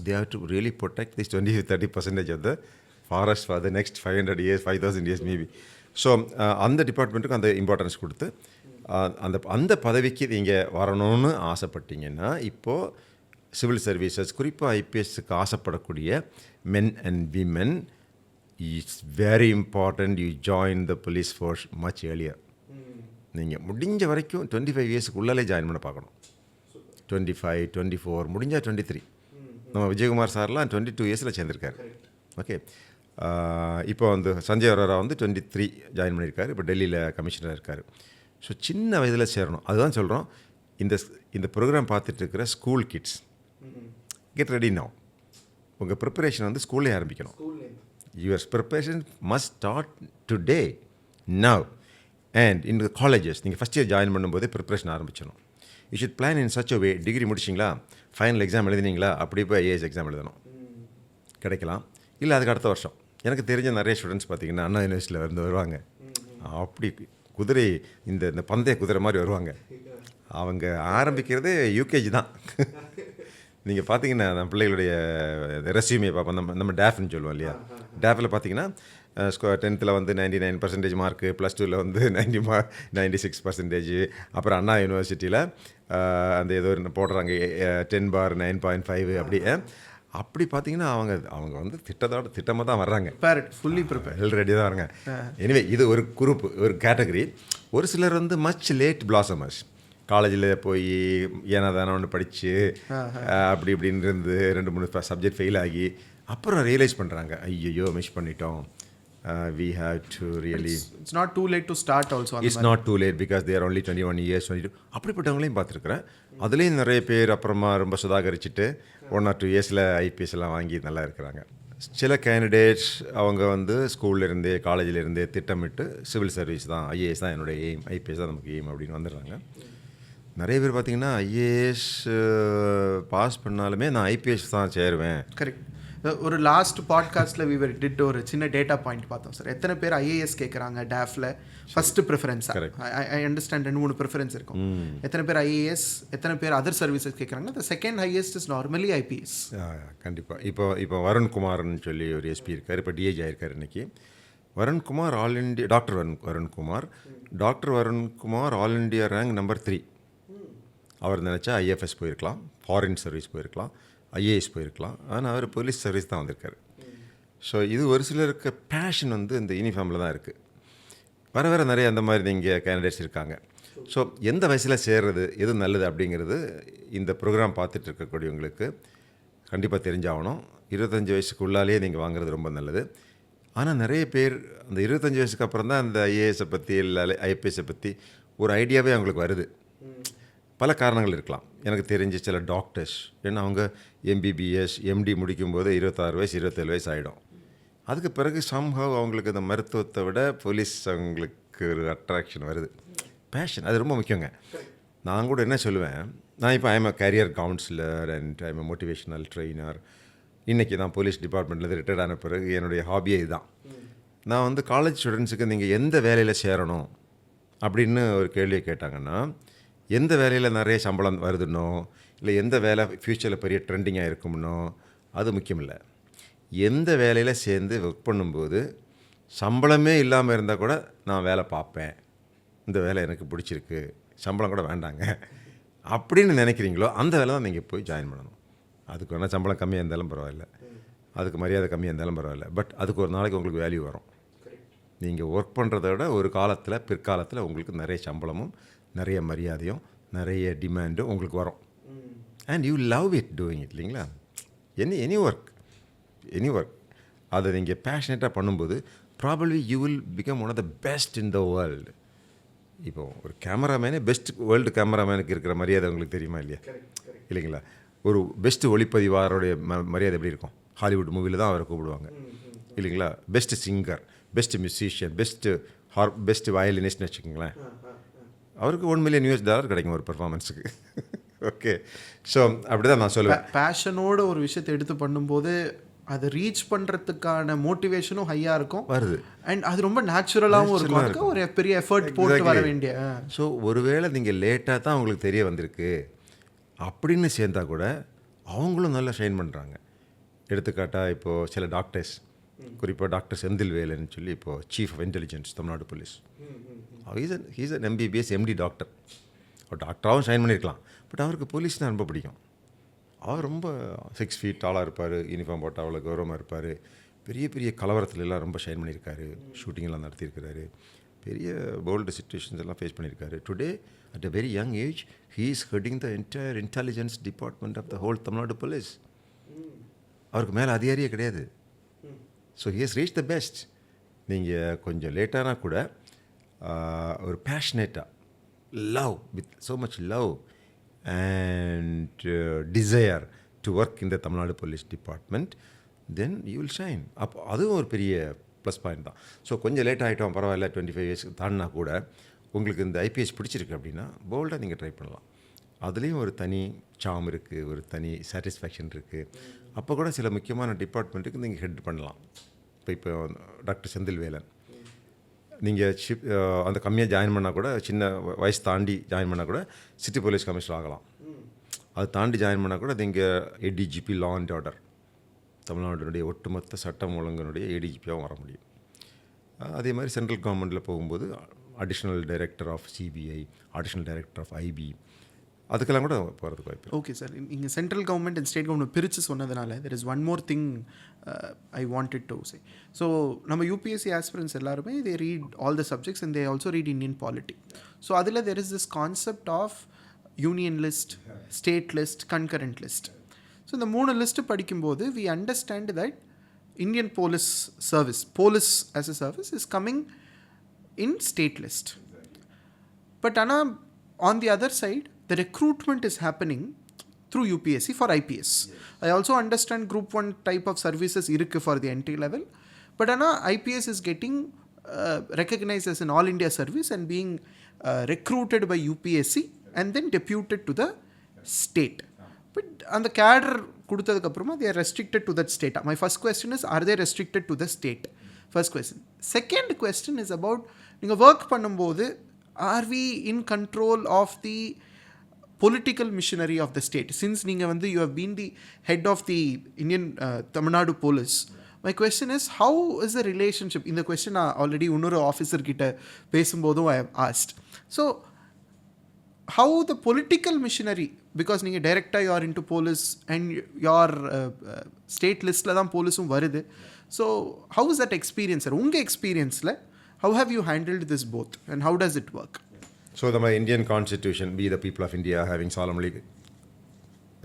They have to really protect this 20-30% of the forest for the next 500 years 5000 years maybe. So அந்த டிபார்ட்மெண்ட்டுக்கு அந்த இம்பார்ட்டன்ஸ் கொடுத்து அந்த பதவிக்கு நீங்கள் வரணும்னு ஆசைப்பட்டீங்கன்னா, இப்போது சிவில் சர்வீசஸ் குறிப்பாக ஐபிஎஸ்க்கு ஆசைப்படக்கூடிய men and women, it's very important you join the police force much earlier. நீங்கள் முடிஞ்ச வரைக்கும் 25 இயர்ஸுக்குள்ளாலே ஜாயின் பண்ண பார்க்கணும். 25, 24, முடிஞ்சால் 23. நம்ம விஜயகுமார் சார்லாம் 22 இயர்ஸில் சேர்ந்துருக்காரு. ஓகே, இப்போ வந்து சஞ்சய் அரோரா வந்து 23 ஜாயின் பண்ணியிருக்காரு, இப்போ டெல்லியில் கமிஷனராக இருக்கார். ஸோ சின்ன வயதில் சேரணும். அதுதான் சொல்கிறோம், இந்த ப்ரோக்ராம் பார்த்துட்டு இருக்கிற school kids get ready now. உங்கள் ப்ரிப்பரேஷன் வந்து ஸ்கூல்லே ஆரம்பிக்கணும். Your preparation must start today now. And இந்த காலேஜஸ் நீங்கள் ஃபஸ்ட் இயர் ஜாயின் பண்ணும்போதே ப்ரிப்பரேஷன் ஆரம்பிச்சிடணும். You should plan in such a way. Degree முடிச்சிங்களா, ஃபைனல் எக்ஸாம் எழுதினீங்களா, அப்படி போய் ஐஏஎஸ் எக்ஸாம் எழுதணும், கிடைக்கலாம். இல்லை அதுக்கு அடுத்த வருஷம். எனக்கு தெரிஞ்ச நிறைய ஸ்டூடெண்ட்ஸ் பார்த்தீங்கன்னா அண்ணா யூனிவர்சிட்டியில் வந்து வருவாங்க, அப்படி குதிரை இந்த பந்தய குதிரை மாதிரி வருவாங்க. அவங்க ஆரம்பிக்கிறதே யூகேஜி தான். நீங்கள் பார்த்தீங்கன்னா நம்ம பிள்ளைகளுடைய ரெஸ்யூமே பார்ப்போம், நம்ம டேஃப்னு சொல்லுவோம் இல்லையா, டேஃபில் பார்த்தீங்கன்னா 10th வந்து 99% மார்க்கு, +2 வந்து 96%, அப்புறம் அண்ணா யூனிவர்சிட்டியில் அந்த ஏதோ போடுறாங்க 10 பார் 9.5 அப்படி பார்த்தீங்கன்னா அவங்க வந்து திட்டமாக தான் வர்றாங்க, ஃபுல்லி ப்ரிப்பேர் ரெடி தான் வராங்க. எனிவே இது ஒரு குரூப், ஒரு கேட்டகரி. ஒரு சிலர் வந்து மச் லேட் பிளாசமர்ஸ், காலேஜில் போய் ஏன்னா தானே ஒன்று படித்து அப்படி இப்படின்னு இருந்து 2-3 சப்ஜெக்ட் ஃபெயில் ஆகி அப்புறம் ரியலைஸ் பண்ணுறாங்க, ஐயோ மிஸ் பண்ணிட்டோம். We have to really... It's not too late to start also. It's not too late because they are only 21 years, 22. அப்படிப்பட்டவங்களையும் பார்த்துருக்குறேன். அதுலேயும் நிறைய பேர் அப்புறமா ரொம்ப சுதாகரிச்சுட்டு 1 or 2 இயர்ஸில் ஐபிஎஸ் எல்லாம் வாங்கி நல்லா இருக்கிறாங்க. சில கேண்டிடேட்ஸ் அவங்க வந்து ஸ்கூல்லேருந்தே காலேஜிலேருந்தே திட்டமிட்டு சிவில் சர்வீஸ் தான், ஐஏஎஸ் தான் என்னோடய எய்ம், ஐபிஎஸ் தான் நமக்கு எய்ம் அப்படின்னு வந்துடுறாங்க. நிறைய பேர் பார்த்திங்கன்னா ஐஏஎஸ் பாஸ் பண்ணாலுமே நான் ஐபிஎஸ் தான் சேருவேன். கரெக்ட். ஒரு லாஸ்ட் பாட்காஸ்ட்டில் விவர் டிட் ஒரு சின்ன டேட்டா பாயிண்ட் பார்த்தோம் சார். எத்தனை பேர் ஐஏஎஸ் கேட்குறாங்க டேஃபில் ஃபஸ்ட்டு ப்ரிஃபரன்ஸாக. ஐ அண்டர்ஸ்டாண்ட் 2-3 ப்ரிஃபரன்ஸ் இருக்கும். எத்தனை பேர் ஐஏஎஸ், எத்தனை பேர் அதர் சர்வீசஸ் கேட்குறாங்க. The second highest is normally IPS. கண்டிப்பாக. இப்போ வருண்குமார்னு சொல்லி ஒரு எஸ்பி இருக்கார், இப்போ டிஏஜி ஆயிருக்கார் இன்றைக்கி. Varun Kumar all India doctor Varun Kumar all India rank number 3. அவர் நினச்சா ஐஎஃப்எஸ் போயிருக்கலாம், ஃபாரின் சர்வீஸ் போயிருக்கலாம், ஐஏஎஸ் போயிருக்கலாம், ஆனால் அவர் போலீஸ் சர்வீஸ் தான் வந்திருக்காரு. ஸோ இது ஒரு சிலருக்கு பேஷன் வந்து இந்த யூனிஃபார்மில் தான் இருக்குது. வர நிறைய அந்த மாதிரி நீங்கள் கேண்டிடேட்ஸ் இருக்காங்க. ஸோ எந்த வயசில் சேர்றது எது நல்லது அப்படிங்கிறது இந்த ப்ரோக்ராம் பார்த்துட்டு இருக்கக்கூடியவங்களுக்கு கண்டிப்பாக தெரிஞ்சாகணும். 25 வயசுக்குள்ளாலே நீங்கள் வாங்குறது ரொம்ப நல்லது. ஆனால் நிறைய பேர் அந்த 25 வயசுக்கு அப்புறம் தான் அந்த ஐஏஎஸை பற்றி இல்லை ஐபிஎஸ்ஸை பற்றி ஒரு ஐடியாவே அவங்களுக்கு வருது. பல காரணங்கள் இருக்கலாம். எனக்கு தெரிஞ்ச சில டாக்டர்ஸ், ஏன்னா அவங்க எம்பிபிஎஸ் எம்டி முடிக்கும்போது 26 வயசு 27 வயசு ஆகிடும். அதுக்கு பிறகு சம்ஹவ் அவங்களுக்கு இந்த மருத்துவத்தை விட போலீஸ் அவங்களுக்கு ஒரு அட்ராக்ஷன் வருது, பேஷன். அது ரொம்ப முக்கியங்க. நான் கூட என்ன சொல்லுவேன், நான் இப்போ I'm career counsellor and I'm motivational trainer. இன்றைக்கி தான் போலீஸ் டிபார்ட்மெண்ட்லேருந்து ரிட்டையர்ட் ஆன பிறகு என்னுடைய ஹாபியே இதுதான். நான் வந்து காலேஜ் ஸ்டூடெண்ட்ஸுக்கு நீங்கள் எந்த வேலையில் சேரணும் அப்படின்னு ஒரு கேள்வியை கேட்டாங்கன்னா, எந்த வேலையில் நிறைய சம்பளம் வருதுன்னோ, இல்லை எந்த வேலை ஃப்யூச்சரில் பெரிய ட்ரெண்டிங்காக இருக்கும்னோ அது முக்கியம் இல்லை. எந்த வேலையில் சேர்ந்து ஒர்க் பண்ணும்போது சம்பளமே இல்லாமல் இருந்தால் கூட நான் வேலை பார்ப்பேன், இந்த வேலை எனக்கு பிடிச்சிருக்கு, சம்பளம் கூட வேண்டாங்க அப்படின்னு நினைக்கிறீங்களோ அந்த வேலை தான் நீங்கள் போய் ஜாயின் பண்ணணும். அதுக்கு வேணால் சம்பளம் கம்மியாக இருந்தாலும் பரவாயில்ல, அதுக்கு மரியாதை கம்மியாக இருந்தாலும் பரவாயில்ல, பட் அதுக்கு ஒரு நாளைக்கு உங்களுக்கு வேல்யூ வரும். நீங்கள் ஒர்க் பண்ணுறத விட ஒரு காலத்தில் பிற்காலத்தில் உங்களுக்கு நிறைய சம்பளமும் நிறைய மரியாதையும் நிறைய டிமாண்டும் உங்களுக்கு வரும். And you love it doing it இல்லைங்களா. எனி ஒர்க் அதை நீங்கள் பேஷனேட்டாக பண்ணும்போது probably you will become one of the best in the world. இப்போ ஒரு கேமராமேனே பெஸ்ட் வேர்ல்டு கேமராமேனுக்கு இருக்கிற மரியாதை உங்களுக்கு தெரியுமா இல்லையா? இல்லைங்களா. ஒரு பெஸ்ட்டு ஒளிப்பதிவாரோடைய மரியாதை எப்படி இருக்கும்? ஹாலிவுட் மூவியில் தான் அவரை கூப்பிடுவாங்க இல்லைங்களா. Best singer, best musician, best வயலினிஸ்ட்னு வச்சுக்கோங்களேன், அவருக்கு $1 million கிடைக்கும் ஒரு பெர்ஃபார்மன்ஸுக்கு. ஓகே, ஸோ அப்படி தான் நான் சொல்லுவேன். பேஷனோட ஒரு விஷயத்தை எடுத்து பண்ணும்போது அதை ரீச் பண்ணுறதுக்கான மோட்டிவேஷனும் ஹையாக இருக்கும் வருது, அண்ட் அது ரொம்ப நேச்சுரலாகவும் இருக்கும். அதுக்கு ஒரு பெரிய எஃபர்ட் போட்டு வர வேண்டிய. ஸோ ஒருவேளை நீங்கள் லேட்டாக தான் உங்களுக்கு தெரிய வந்திருக்கு அப்படின்னு சேர்ந்தா கூட அவங்களும் நல்லா ஷைன் பண்ணுறாங்க. எடுத்துக்காட்டாக இப்போது சில டாக்டர்ஸ், குறிப்பாக டாக்டர் செந்தில்வேலன்னு சொல்லி இப்போது chief of intelligence Tamil Nadu police, he's an MBBS MD doctor. அவர் டாக்டராகவும் ஷைன் பண்ணியிருக்கலாம், பட் அவருக்கு போலீஸ்னால் ரொம்ப பிடிக்கும். அவர் ரொம்ப 6 feet டாலாக இருப்பார், யூனிஃபார்ம் போட்டால் அவ்வளோ கௌரவமாக இருப்பார், பெரிய பெரிய கலவரத்துலலாம் ரொம்ப ஷைன் பண்ணியிருக்காரு, ஷூட்டிங்கெல்லாம் நடத்தியிருக்கிறாரு, பெரிய போல்டு சுச்சுவேஷன்ஸ் எல்லாம் ஃபேஸ் பண்ணியிருக்காரு. Today at a very young age he is heading the entire intelligence department of the whole Tamil Nadu police. அவருக்கு மேலே அதிகாரியே கிடையாது. So he has reach the best. நீங்கள் கொஞ்சம் லேட்டானா கூட ஒரு பேஷனேட்டாக love with so much love and desire to work in the Tamil Nadu Police Department, then you will shine. அப்போ அதுவும் ஒரு பெரிய ப்ளஸ் பாயிண்ட் தான். ஸோ கொஞ்சம் லேட் ஆகிட்டோம் பரவாயில்ல, 25 years தாண்டினா கூட உங்களுக்கு இந்த IPS பிடிச்சிருக்கு அப்படின்னா போல்டாக நீங்கள் ட்ரை பண்ணலாம். அதுலேயும் ஒரு தனி சாம் இருக்குது, ஒரு தனி சாட்டிஸ்ஃபேக்ஷன் இருக்குது. அப்போ கூட சில முக்கியமான டிபார்ட்மெண்ட்டுக்கு நீங்கள் ஹெட் பண்ணலாம். இப்போ டாக்டர் செந்தில்வேலன் நீங்கள் அந்த கம்மியாக ஜாயின் பண்ணால் கூட, சின்ன வயசு தாண்டி ஜாயின் பண்ணால் கூட சிட்டி போலீஸ் கமிஷனர் ஆகலாம். அது தாண்டி ஜாயின் பண்ணால் கூட நீங்கள் ADGP லா அண்ட் ஆர்டர், தமிழ்நாட்டினுடைய ஒட்டுமொத்த சட்டம் ஒழுங்கினுடைய ADGPயாகவும் வர முடியும். அதே மாதிரி சென்ட்ரல் கவர்மெண்ட்டில் போகும்போது additional director of CBI, additional director of IB, அதுக்கெல்லாம் கூட போகிறதுக்கு வாய்ப்பு. ஓகே சார், இங்கே central government and state government பிரித்து சொன்னதுனால there is one more thing I wanted to say. So நம்ம UPSC ஆஸ்பிரன்ஸ் எல்லாருமே they read all the subjects and they also read Indian polity. So அதில் there is this concept of union list, state list, concurrent list. So இந்த 3 list படிக்கும்போது we understand that Indian police service, police as a service is coming in state list. But ஆனால் on the other side the recruitment is happening through UPSC for IPS. I also understand group 1 type of services irukku for the entry level, but IPS is getting recognized as an all India service and being recruited by UPSC and then deputed to the state. But on the cadre kudutadukku apprama they are restricted to that state. My first question is, are they restricted to the state? First question. Second question is about ninga work பண்ணும்போது are we in control of the political machinery of the state? Since you have been the head of the Indian Tamil Nadu Police, my question is, how is the relationship? In the question already unnoru officer kitta pesumbodhu I have asked. So how the political machinery, because you director you are into police and your state list la dhan police varudhu, so how is that experience, sir? Unga experience la how have you handled this both and how does it work? So the Indian Constitution, we the people of India having solemnly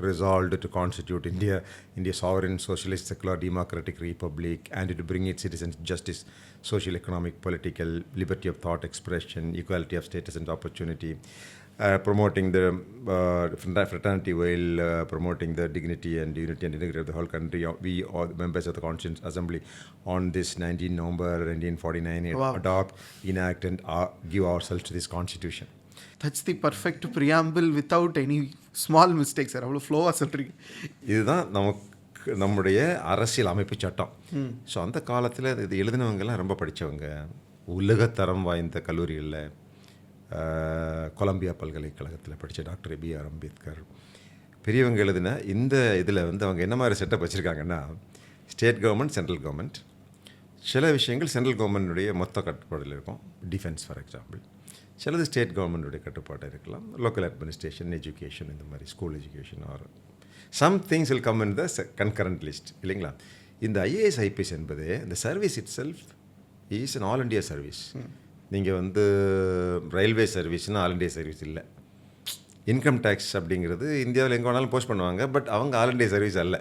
resolved to constitute India sovereign, socialist, secular, democratic republic, and to bring its citizens justice, social, economic, political, liberty of thought, expression, equality of status and opportunity, promoting the fraternity while promoting the dignity and unity and integrity of the whole country. We all members of the Constituent Assembly on this 19 November 1949 wow. adopt, enact and give ourselves to this constitution. That's the perfect preamble without any small mistakes, sir. அவ்வளோ ஃப்ளோவாக சொல்கிறீங்க. இதுதான் நம்முடைய அரசியல் அமைப்பு சட்டம். So அந்த காலத்தில் இது எழுதினவங்கெல்லாம் ரொம்ப படித்தவங்க, உலகத்தரம் வாய்ந்த கல்லூரிகளில், கொலம்பியா பல்கலைக்கழகத்தில் படித்த டாக்டர் B.R. அம்பேத்கர், பெரியவங்க எழுதின இந்த இதில் அவங்க என்ன மாதிரி செட்டப் வச்சுருக்காங்கன்னா, ஸ்டேட் கவர்மெண்ட், சென்ட்ரல் கவர்மெண்ட். சில விஷயங்கள் சென்ட்ரல் கவர்மெண்ட்டுடைய மொத்த கட்டுப்பாடில் இருக்கும், டிஃபென்ஸ் ஃபார் எக்ஸாம்பிள். சிலது ஸ்டேட் கவர்மெண்ட்டுடைய கட்டுப்பாடு இருக்கலாம், லோக்கல் அட்மினிஸ்ட்ரேஷன், எஜுகேஷன், இந்த மாதிரி school education are some things will come in the concurrent list இல்லைங்களா. இந்த ஐஏஎஸ் ஐபிஎஸ் என்பது இந்த service itself is an all India service. நீங்கள் வந்து ரயில்வே சர்வீஸ்னால் ஆல் இண்டியா சர்வீஸ் இல்லை. இன்கம் டேக்ஸ் அப்படிங்கிறது இந்தியாவில் எங்கே வேணாலும் போஸ்ட் பண்ணுவாங்க, பட் அவங்க ஆல் இண்டியா சர்வீஸ் அல்ல.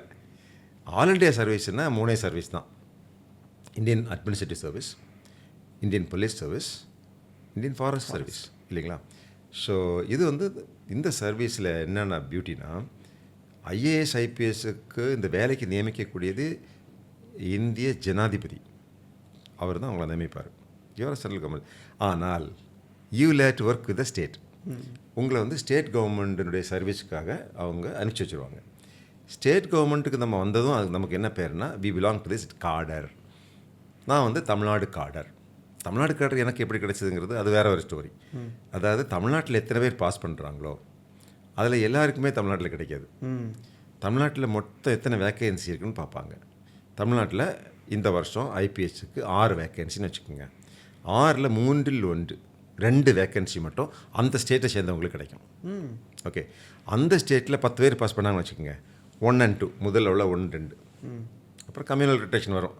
ஆல் இண்டியா சர்வீஸ்னால் 3 சர்வீஸ் தான்: Indian administrative service, Indian police service, Indian forest service இல்லைங்களா. ஸோ இது வந்து இந்த சர்வீஸில் என்னென்ன பியூட்டினா, ஐஏஎஸ் ஐபிஎஸ்க்கு இந்த வேலைக்கு நியமிக்கக்கூடியது இந்திய ஜனாதிபதி. அவர் தான் அவங்கள நியமிப்பார். Your central government. ஆனால் you late work with the state. உங்களை வந்து ஸ்டேட் கவர்மெண்ட்டினுடைய சர்வீஸுக்காக அவங்க அனுப்பிச்சி வச்சுருவாங்க. ஸ்டேட் கவர்மெண்ட்டுக்கு நம்ம வந்ததும் அது நமக்கு என்ன பேருனா, we belong to this cadre. நான் வந்து தமிழ்நாடு காடர். தமிழ்நாடு காடர் எனக்கு எப்படி கிடைச்சதுங்கிறது அது வேற ஒரு ஸ்டோரி. அதாவது தமிழ்நாட்டில் எத்தனை பேர் பாஸ் பண்ணுறாங்களோ அதில் எல்லாருக்குமே தமிழ்நாட்டில் கிடைக்காது. தமிழ்நாட்டில் மொத்தம் எத்தனை வேக்கன்சி இருக்குன்னு பார்ப்பாங்க. தமிழ்நாட்டில் இந்த வருஷம் ஐபிஎஸ்க்கு 6 வேக்கன்சின்னு வச்சுக்கோங்க. 6ல் 3 2 வேக்கன்சி மட்டும் அந்த ஸ்டேட்டை சேர்ந்தவங்களுக்கு கிடைக்கும். ஓகே, அந்த ஸ்டேட்டில் 10 பேர் பாஸ் பண்ணாங்கன்னு வச்சுக்கோங்க. 1 and 2 முதல்ல உள்ள 1, 2 அப்புறம் கம்யூனல் ரொட்டேஷன் வரும்.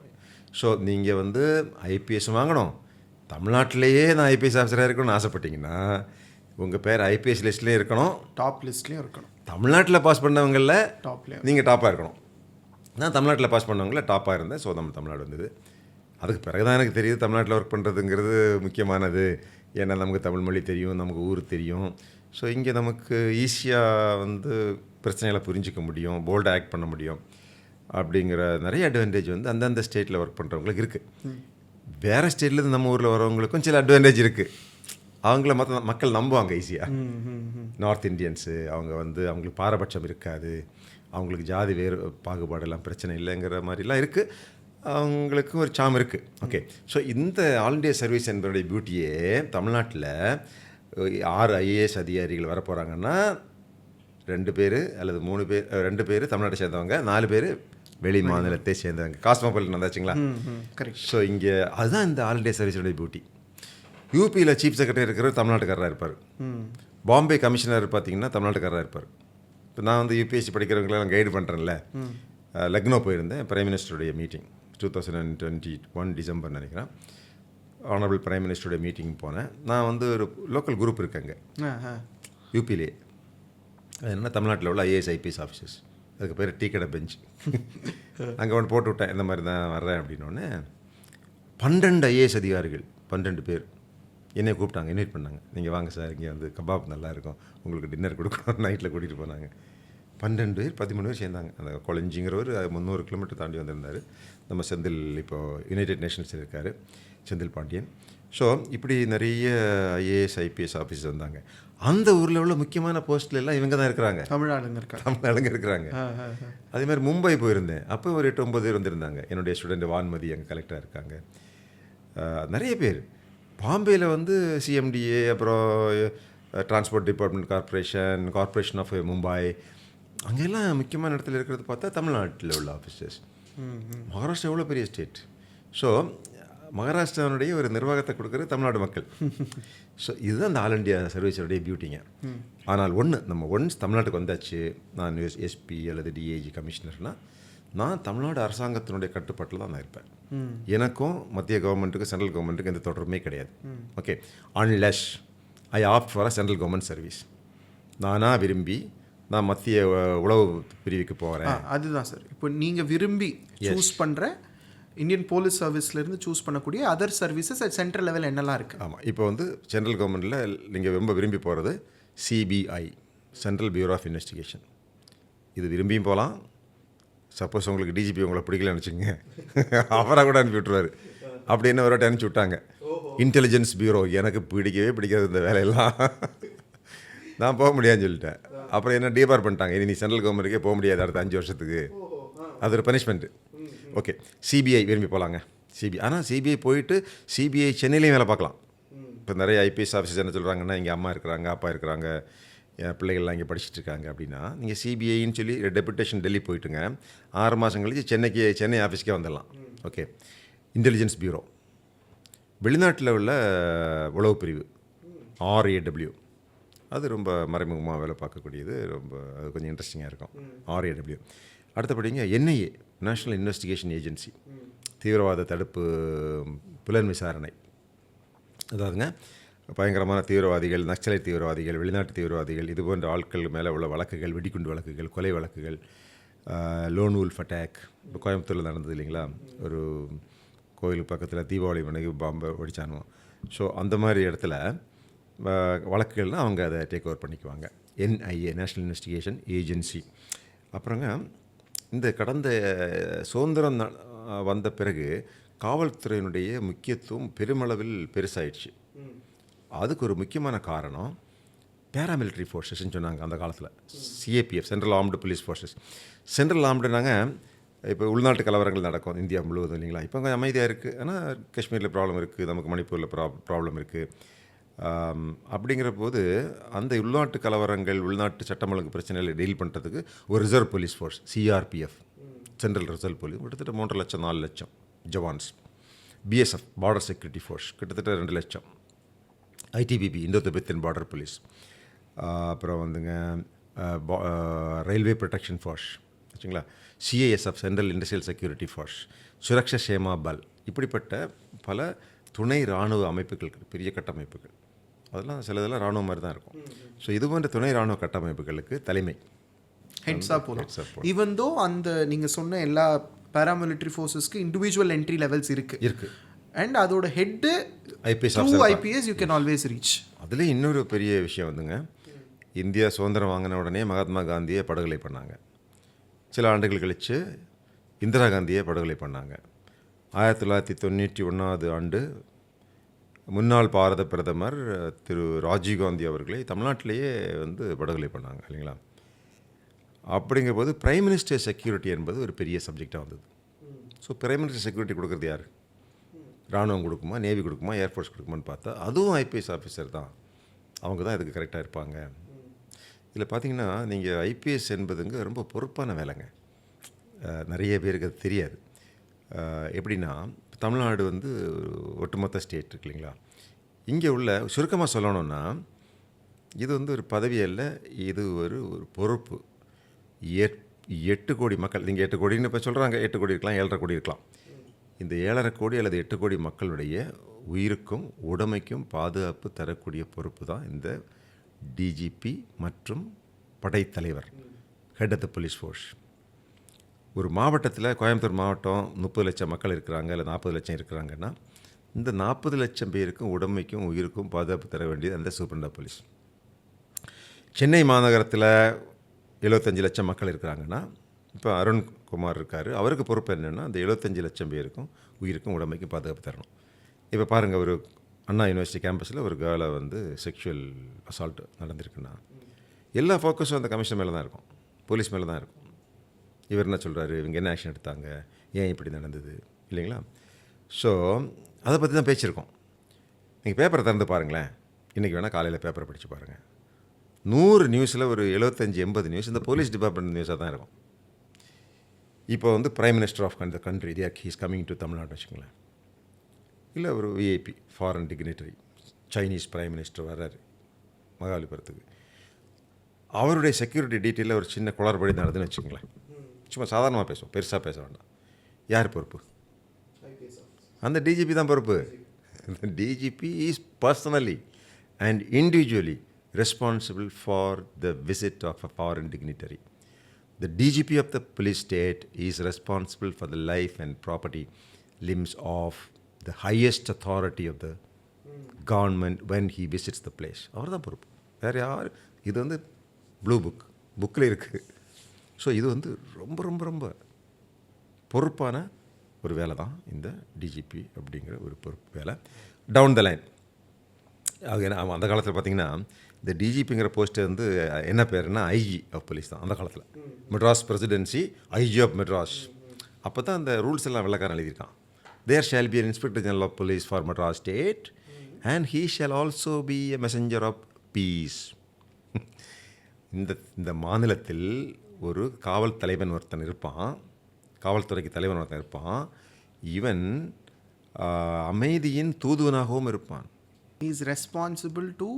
ஸோ நீங்கள் வந்து ஐபிஎஸ் வாங்கணும், தமிழ்நாட்டிலேயே நான் ஐபிஎஸ் ஆஃபீஸராக இருக்கணும்னு ஆசைப்பட்டீங்கன்னா உங்கள் பேர் ஐபிஎஸ் லிஸ்ட்லேயும் இருக்கணும், டாப் லிஸ்ட்லேயும் இருக்கணும். தமிழ்நாட்டில் பாஸ் பண்ணவங்களில் டாப்லேயும் நீங்கள் டாப்பாக இருக்கணும். நான் தமிழ்நாட்டில் பாஸ் பண்ணவங்கள டாப்பாக இருந்தேன். ஸோ நம்ம தமிழ்நாடு வந்தது. அதுக்கு பிறகு தான் எனக்கு தெரியுது தமிழ்நாட்டில் ஒர்க் பண்ணுறதுங்கிறது முக்கியமானது. ஏன்னா நமக்கு தமிழ் மொழி தெரியும், நமக்கு ஊர் தெரியும். ஸோ இங்கே நமக்கு ஈஸியாக வந்து பிரச்சனைகளை புரிஞ்சிக்க முடியும், போல்டாக ஆக்ட் பண்ண முடியும். அப்படிங்கிற நிறைய அட்வான்டேஜ் வந்து அந்தந்த ஸ்டேட்டில் ஒர்க் பண்ணுறவங்களுக்கு இருக்குது. வேறு ஸ்டேட்லேருந்து நம்ம ஊரில் வரவங்களுக்கும் சில அட்வான்டேஜ் இருக்குது. அவங்கள மற்ற மக்கள் நம்புவாங்க ஈஸியாக. நார்த் இந்தியன்ஸு அவங்க வந்து அவங்களுக்கு பாரபட்சம் இருக்காது, அவங்களுக்கு ஜாதி வேறு பாகுபாடெல்லாம் பிரச்சனை இல்லைங்கிற மாதிரிலாம் இருக்குது. அவங்களுக்கு ஒரு சாம் இருக்குது. ஓகே, ஸோ இந்த ஆல் இண்டியா சர்வீஸ் என்பதுடைய பியூட்டியே தமிழ்நாட்டில் 6 ஐஏஎஸ் அதிகாரிகள் வரப்போகிறாங்கன்னா 2 பேர் அல்லது 3 பேர், 2 பேர் தமிழ்நாட்டை சேர்ந்தவங்க, 4 பேர் வெளி மாநிலத்தை சேர்ந்தவங்க. காஸ்மோபாலிட்டன் வந்தாச்சுங்களா. கரெக்ட். ஸோ இங்கே அதுதான் இந்த ஆல் இண்டியா சர்வீஸோடைய பியூட்டி. யூபியில் சீஃப் செக்ரட்டரி இருக்கிறவர் தமிழ்நாட்டுக்காரராக இருப்பார். பாம்பே கமிஷனர் பார்த்தீங்கன்னா தமிழ்நாட்டுக்காரராக இருப்பார். இப்போ நான் வந்து யூபிஎஸ்சி படிக்கிறவங்களெல்லாம் கைடு பண்ணுறேன்ல, லக்னோ போயிருந்தேன் பிரைம் மினிஸ்டருடைய மீட்டிங் 2021 டிசம்பர் நினைக்கிறேன். ஆனரபிள் பிரைம் மினிஸ்டருடைய மீட்டிங் போனேன். நான் வந்து ஒரு லோக்கல் குரூப் இருக்கேங்க யூபியிலே. அது என்ன, தமிழ்நாட்டில் உள்ள ஐஏஎஸ் ஐபிஎஸ் ஆஃபீஸர்ஸ். அதுக்கு பேர் டீ கடை பெஞ்ச். அங்கே ஒன்று போட்டு விட்டேன், இந்த மாதிரி தான் வர்றேன் அப்படின்னோடனே 12 ஐஏஎஸ் அதிகாரிகள், 12 பேர் என்னை கூப்பிட்டாங்க, இன்வைட் பண்ணாங்க. நீங்கள் வாங்க சார், இங்கே வந்து கபாப் நல்லாயிருக்கும், உங்களுக்கு டின்னர் கொடுக்கணும், நைட்டில் கூட்டிகிட்டு போனாங்க. 12 பேர் 13 பேர் சேர்ந்தாங்க. அந்த கொளஞ்சிங்கிறவர் 300 கிலோமீட்டர் தாண்டி வந்திருந்தார். நம்ம செந்தில் இப்போது யுனைடெட் நேஷன்ஸில் இருக்கார், செந்தில் பாண்டியன். ஸோ இப்படி நிறைய ஐஏஎஸ் ஐபிஎஸ் ஆஃபீஸர் வந்தாங்க. அந்த ஊரில் உள்ள முக்கியமான போஸ்ட்டில் எல்லாம் இவங்க தான் இருக்கிறாங்க, தமிழ்நாடுங்க இருக்கிறாங்க. அதே மாதிரி மும்பை போயிருந்தேன், அப்போ ஒரு 8-9 பேர் வந்திருந்தாங்க. என்னுடைய ஸ்டூடெண்ட் வான்மதி அங்கே கலெக்டராக இருக்காங்க. நிறைய பேர். பாம்பேயில் வந்து சிஎம்டிஏ, அப்புறம் transport department corporation of Mumbai, அங்கெல்லாம் முக்கியமான இடத்துல இருக்கிறது பார்த்தா தமிழ்நாட்டில் உள்ள ஆஃபீஸர்ஸ். மகாராஷ்டிரா எவ்வளோ பெரிய ஸ்டேட். ஸோ மகாராஷ்டிராவுடைய ஒரு நிர்வாகத்தை கொடுக்குறது தமிழ்நாடு மக்கள். ஸோ இதுதான் இந்த ஆல் இண்டியா சர்வீஸோடைய பியூட்டிங்க. ஆனால் நம்ம ஒன்ஸ் தமிழ்நாட்டுக்கு வந்தாச்சு, நான் எஸ்பி அல்லது டிஏஜி கமிஷனர்னால் நான் தமிழ்நாடு அரசாங்கத்தினுடைய கட்டுப்பாட்டில் தான் நான் இருப்பேன். எனக்கும் மத்திய கவர்மெண்ட்டுக்கும் சென்ட்ரல் கவர்மெண்ட்டுக்கும் எந்த தொடர்புமே கிடையாது. Okay, unless I opt for a central government service. நானாக விரும்பி நான் மத்திய உளவு பிரிவுக்கு போகிறேன். அதுதான் சார். இப்போ நீங்கள் விரும்பி சூஸ் பண்ணுற இந்தியன் போலீஸ் சர்வீஸ்லேருந்து சூஸ் பண்ணக்கூடிய other services at central level என்னெல்லாம் இருக்குது? ஆமாம், இப்போ வந்து சென்ட்ரல் கவர்மெண்ட்டில் நீங்கள் ரொம்ப விரும்பி போகிறது CBI, central bureau of investigation. இது விரும்பியும் போகலாம். சப்போஸ் உங்களுக்கு டிஜிபி உங்களை பிடிக்கலன்னு வச்சுக்கோங்க, அவராக கூட அனுப்பி விட்டுருவார். அப்படின்னு ஒரு வாட்டி அனுப்பிச்சி விட்டாங்க. இன்டெலிஜென்ஸ் பியூரோ எனக்கு பிடிக்கவே பிடிக்காது இந்த வேலையெல்லாம், நான் போக முடியாதுன்னு சொல்லிட்டேன். அப்புறம் என்ன டிபார் பண்ணிட்டாங்க, இனி நீ சென்ட்ரல் கவர்மெண்ட்டுக்கே போக முடியாது அடுத்த 5 வருஷத்துக்கு. அது ஒரு பனிஷ்மெண்ட்டு. ஓகே, சிபிஐ விரும்பி போகலாங்க. ஆனால் சிபிஐ போயிட்டு சிபிஐ சென்னையிலையும் வேலை பார்க்கலாம். இப்போ நிறைய ஐபிஎஸ் ஆஃபீஸர்ஸ் என்ன சொல்கிறாங்கன்னா, இங்கே அம்மா இருக்கிறாங்க, அப்பா இருக்கிறாங்க, என் பிள்ளைகள்லாம் இங்கே படிச்சுட்டு இருக்காங்க அப்படின்னா நீங்கள் சிபிஐன்னு சொல்லி டெபுட்டேஷன் டெல்லி போயிட்டுங்க 6 மாதம் கழிச்சு சென்னை ஆஃபீஸ்க்கே வந்துடலாம். ஓகே. இன்டெலிஜென்ஸ் பியூரோ, வெளிநாட்டில் உள்ள உளவு பிரிவு RAW, அது ரொம்ப மறைமுகமாக வேலை பார்க்கக்கூடியது. ரொம்ப அது கொஞ்சம் இன்ட்ரெஸ்டிங்காக இருக்கும். RAW. அடுத்தபடிங்க NIA, national investigation agency, தீவிரவாத தடுப்பு புலன் விசாரணை. அதாவதுங்க பயங்கரமான தீவிரவாதிகள், நக்சலைட் தீவிரவாதிகள், வெளிநாட்டு தீவிரவாதிகள், இது போன்ற ஆட்கள் மேலே உள்ள வழக்குகள், வெடிகுண்டு வழக்குகள், கொலை வழக்குகள், லோன் வுல்ஃப் அட்டாக், இப்போ கோயம்புத்தூரில் நடந்தது இல்லைங்களா, ஒரு கோயிலுக்கு பக்கத்தில் தீபாவளி மணிக்கு பாம்பை வெடிச்சானோ. ஸோ அந்த மாதிரி இடத்துல வழக்குகள்னால் அவங்க அதை டேக் ஓவர் பண்ணிக்குவாங்க. NIA, national investigation agency. அப்புறங்க இந்த கடந்த சுதந்திரம் வந்த பிறகு காவல்துறையினுடைய முக்கியத்துவம் பெருமளவில் பெருசாயிடுச்சு. அதுக்கு ஒரு முக்கியமான காரணம் பேராமிலிட்ரி ஃபோர்ஸஸ்ன்னு சொன்னாங்க அந்த காலத்தில். CAPF, central armed police forces. Central ஆர்ம்டுனாங்க இப்போ உள்நாட்டு கலவரங்கள் நடக்கும் இந்தியா முழுவதும் இல்லைங்களா. இப்போ கொஞ்சம் அமைதியாக இருக்குது, ஆனால் காஷ்மீரில் ப்ராப்ளம் இருக்குது, நமக்கு மணிப்பூரில் ப்ராப்ளம் இருக்குது. அப்படிங்கிற போது அந்த உள்நாட்டு கலவரங்கள், உள்நாட்டு சட்டம் ஒழுங்கு பிரச்சனைகளை டீல் பண்ணுறதுக்கு ஒரு reserve police force CRPF, central reserve police, கிட்டத்தட்ட 3 லட்சம் 4 லட்சம் jawans. BSF, border security force, கிட்டத்தட்ட 2 லட்சம். ITBP, Indo Tibetan border police. அப்புறம் வந்துங்க ரயில்வே ப்ரொடெக்ஷன் ஃபோர்ஸ் வச்சுங்களா. CISF, central industrial security force, சுரக்ஷா சேமா பல், இப்படிப்பட்ட பல துணை இராணுவ அமைப்புகள், பெரிய கட்டமைப்புகள். அதெல்லாம் சிலதெல்லாம் இராணுவ மாதிரி தான் இருக்கும். ஸோ இது போன்ற துணை இராணுவ கட்டமைப்புகளுக்கு தலைமை ஹெட்ஸாக போகலாம். ஈவன் தோ அந்த நீங்கள் சொன்ன எல்லா பேராமிலிட்ரி ஃபோர்ஸஸ்க்கு இண்டிவிஜுவல் என்ட்ரி லெவல்ஸ் இருக்குது. அண்ட் அதோட head IPS you can always reach. அதுலேயும் இன்னொரு பெரிய விஷயம் வந்துங்க, இந்தியா சுதந்திரம் வாங்கின உடனே மகாத்மா காந்தியை படுகொலை பண்ணாங்க. சில ஆண்டுகள் கழித்து இந்திரா காந்தியை படுகொலை பண்ணாங்க. 1991 ஆண்டு முன்னாள் பாரத பிரதமர் திரு ராஜீவ்காந்தி அவர்களை தமிழ்நாட்டிலேயே படுகொலை பண்ணாங்க இல்லைங்களா. அப்படிங்கும்போது பிரைம் மினிஸ்டர் செக்யூரிட்டி என்பது ஒரு பெரிய சப்ஜெக்டாக வந்தது. ஸோ பிரைம் மினிஸ்டர் செக்யூரிட்டி கொடுக்குறது யார்? இராணுவம் கொடுக்குமா, நேவி கொடுக்குமா, ஏர்ஃபோர்ஸ் கொடுக்குமான்னு பார்த்தா அதுவும் IPS ஆஃபீஸர் தான். அவங்க தான் இதுக்கு கரெக்டாக இருப்பாங்க. இதில் பார்த்தீங்கன்னா நீங்கள் IPS என்பதுங்க ரொம்ப பொறுப்பான வேலைங்க. நிறைய பேருக்கு அது தெரியாது. எப்படின்னா தமிழ்நாடு ஒட்டுமொத்த ஸ்டேட் இருக்கு இல்லைங்களா. இங்கே உள்ள சுருக்கமாக சொல்லணும்னா இது ஒரு பதவி அல்ல, இது ஒரு பொறுப்பு. 8 கோடி மக்கள், நீங்கள் 8 கோடின்னு இப்போ சொல்கிறாங்க, 8 கோடி இருக்கலாம், 7.5 கோடி இருக்கலாம். இந்த 7.5 கோடி அல்லது 8 கோடி மக்களுடைய உயிருக்கும் உடைமைக்கும் பாதுகாப்பு தரக்கூடிய பொறுப்பு தான் இந்த DGP மற்றும் படைத்தலைவர், head of the police force. ஒரு மாவட்டத்தில், கோயம்புத்தூர் மாவட்டம் 30 லட்சம் மக்கள் இருக்கிறாங்க, இல்லை 40 லட்சம் இருக்கிறாங்கன்னா இந்த 40 லட்சம் பேருக்கும் உடைமைக்கும் உயிருக்கும் பாதுகாப்பு தர வேண்டியது அந்த சூப்பரண்ட் ஆஃப் போலீஸ். சென்னை மாநகரத்தில் 75 லட்சம் மக்கள் இருக்கிறாங்கன்னா இப்போ அருண்குமார் இருக்கார், அவருக்கு பொறுப்பு என்னென்னா அந்த 75 லட்சம் பேருக்கும் உயிருக்கும் உடைமைக்கும் பாதுகாப்பு தரணும். இப்போ பாருங்கள், ஒரு அண்ணா யூனிவர்சிட்டி கேம்பஸில் ஒரு கேர்ளை செக்ஷுவல் அசால்ட் நடந்திருக்குன்னா எல்லா ஃபோக்கஸும் அந்த கமிஷன் மேலே தான் இருக்கும், போலீஸ் மேலே தான் இருக்கும். இவர் என்ன சொல்கிறாரு, இவங்க என்ன ஆக்ஷன் எடுத்தாங்க, ஏன் இப்படி நடந்தது இல்லைங்களா. ஸோ அதை பற்றி தான் பேச்சிருக்கோம். நீங்கள் பேப்பரை திறந்து பாருங்களேன், இன்றைக்கி வேணால் காலையில் பேப்பரை படித்து பாருங்கள். 100 நியூஸில் ஒரு 75-80 நியூஸ் இந்த போலீஸ் டிபார்ட்மெண்ட் நியூஸாக தான் இருக்கும். இப்போ prime minister of the country he's coming to Tamil Nadu வச்சுக்கோங்களேன், இல்லை ஒரு VIP foreign dignitary Chinese prime minister வர்றாரு மகாபலிபுரத்துக்கு, அவருடைய செக்யூரிட்டி டீட்டெயிலில் ஒரு சின்ன குளறுபடி நடந்துன்னு வச்சுங்களேன். சும்மா சாதாரணமாக பேசுவோம், பெருசாக பேச வேண்டாம். யார் பொறுப்பு? அந்த DGP தான் பொறுப்பு. DGP is personally and individually responsible for the visit of a foreign dignitary. The DGP of the police state is responsible for the life and property limbs of the highest authority of the government when he visits the place. அவர் தான் பொறுப்பு, வேறு யார்? இது blue புக்கில் இருக்குது. So இது ரொம்ப ரொம்ப ரொம்ப பொறுப்பான ஒரு வேலை தான் இந்த DGP அப்படிங்கிற ஒரு பொறுப்பு வேலை. டவுன் த லைன் அது என்ன, அந்த காலத்தில் பார்த்திங்கன்னா இந்த DGPங்கிற போஸ்ட்டு என்ன பேருன்னா IG ஆஃப் போலீஸ் தான் அந்த காலத்தில். Madras presidency, IG of Madras. அப்போ தான் அந்த ரூல்ஸ் எல்லாம் வெள்ளக்காரன் எழுதியிருக்கான். There shall be an inspector general of police for Madras state and he shall also be a messenger of peace. இந்த மாநிலத்தில் ஒரு காவல் தலைவன் ஒருத்தன் இருப்பான், காவல்துறைக்கு தலைவன் ஒருத்தன் இருப்பான். இவன் அமைதியின் தூதுவனாகவும் இருப்பான். He is responsible to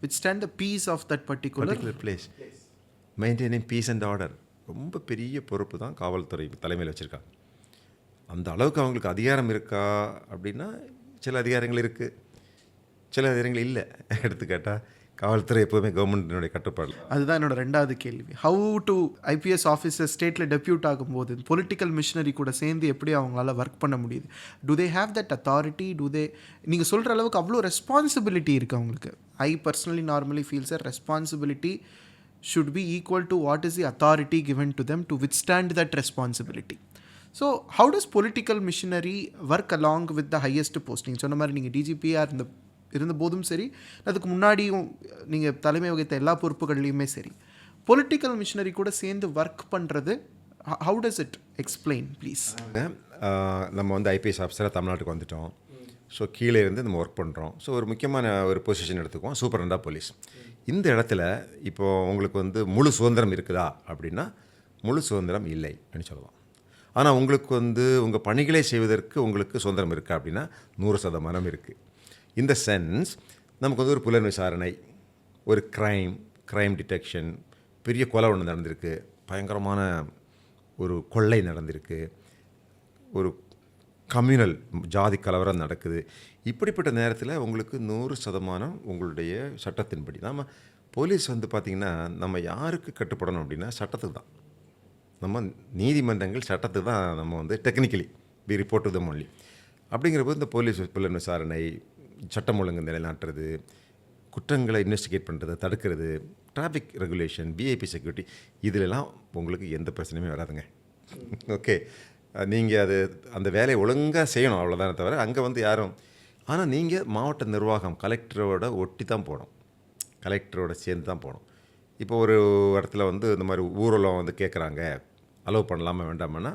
withstand the peace of that particular place. Maintaining peace and order. ரொம்ப பெரிய பொறுப்பு தான் காவல்துறை தலைமையில் வச்சுருக்காங்க. அந்த அளவுக்கு அவங்களுக்கு அதிகாரம் இருக்கா அப்படின்னா சில அதிகாரங்கள் இருக்குது, சில அதிகாரங்கள் இல்லை. எடுத்துக்காட்டால் காவல்துறை எப்போதுமே கவர்மெண்ட்டினுடைய கட்டுப்பாடு. அதுதான் என்னோட ரெண்டாவது கேள்வி. ஹவு டு ஐபிஎஸ் ஆஃபீஸர் ஸ்டேட்டில் டெப்யூட் ஆகும்போது பொலிட்டிக்கல் மிஷினரி கூட சேர்ந்து எப்படி அவங்களால ஒர்க் பண்ண முடியுது? To they have that authority? நீங்கள் சொல்கிற அளவுக்கு அவ்வளோ ரெஸ்பான்சிபிலிட்டி இருக்குது அவங்களுக்கு? I personally normally feels a responsibility should be equal to what is the authority given to them to withstand that responsibility. So how does political machinery work along with the highest posting? சொன்ன மாதிரி நீங்கள் டிஜிபியாக இருந்த போதும் சரி, அதுக்கு முன்னாடியும் நீங்கள் தலைமை வகித்த எல்லா பொறுப்புகள்லையுமே சரி, பொலிட்டிக்கல் மிஷினரி கூட சேர்ந்து ஒர்க் பண்ணுறது how does it explain please? நம்ம வந்து ஐபிஎஸ் ஆஃபீஸராக தமிழ்நாட்டுக்கு வந்துட்டோம். ஸோ கீழே இருந்து நம்ம ஒர்க் பண்ணுறோம். ஸோ ஒரு முக்கியமான ஒரு பொசிஷன் எடுத்துக்குவோம், சூப்பரண்டா போலீஸ். இந்த இடத்துல இப்போது உங்களுக்கு வந்து முழு சுதந்திரம் இருக்குதா அப்படின்னா முழு சுதந்திரம் இல்லை அப்படின்னு சொல்லலாம். ஆனால் உங்களுக்கு வந்து உங்கள் பணிகளை செய்வதற்கு உங்களுக்கு சுதந்திரம் இருக்கா அப்படின்னா 100% இருக்குது. இந்த சென்ஸ் நமக்கு வந்து ஒரு புலன் விசாரணை, ஒரு க்ரைம் டிடெக்ஷன், பெரிய கொலை ஒன்று நடந்திருக்கு, பயங்கரமான ஒரு கொள்ளை நடந்திருக்கு, ஒரு கம்யூனல் ஜாதி கலவரம் நடக்குது. இப்படிப்பட்ட நேரத்தில் உங்களுக்கு 100% உங்களுடைய சட்டத்தின்படி நம்ம போலீஸ் வந்து பார்த்திங்கன்னா நம்ம யாருக்கு கட்டுப்படணும் அப்படின்னா சட்டத்துக்கு தான். நம்ம நீதிமன்றங்கள் சட்டத்துக்கு தான் நம்ம வந்து technically be report to them only. அப்படிங்கிறபோது இந்த போலீஸ் புலன் விசாரணை, சட்டம் ஒழுங்கு நிலைநாட்டுறது, குற்றங்களை இன்வெஸ்டிகேட் பண்ணுறது, தடுக்கிறது, டிராஃபிக் ரெகுலேஷன், விஐபி செக்யூரிட்டி, இதிலெல்லாம் உங்களுக்கு எந்த பிரச்சனையுமே வராதுங்க. ஓகே, நீங்கள் அந்த வேலையை ஒழுங்காக செய்யணும், அவ்வளோதானே தவிர அங்கே வந்து யாரும். ஆனால் நீங்கள் மாவட்ட நிர்வாகம் கலெக்டரோட ஒட்டி தான் போகணும், கலெக்டரோட சேர்ந்து தான் போகணும். இப்போ ஒரு இடத்துல வந்து இந்த மாதிரி ஊரெல்லாம் வந்து கேட்குறாங்க, அலோவ் பண்ணலாமா வேண்டாமன்னா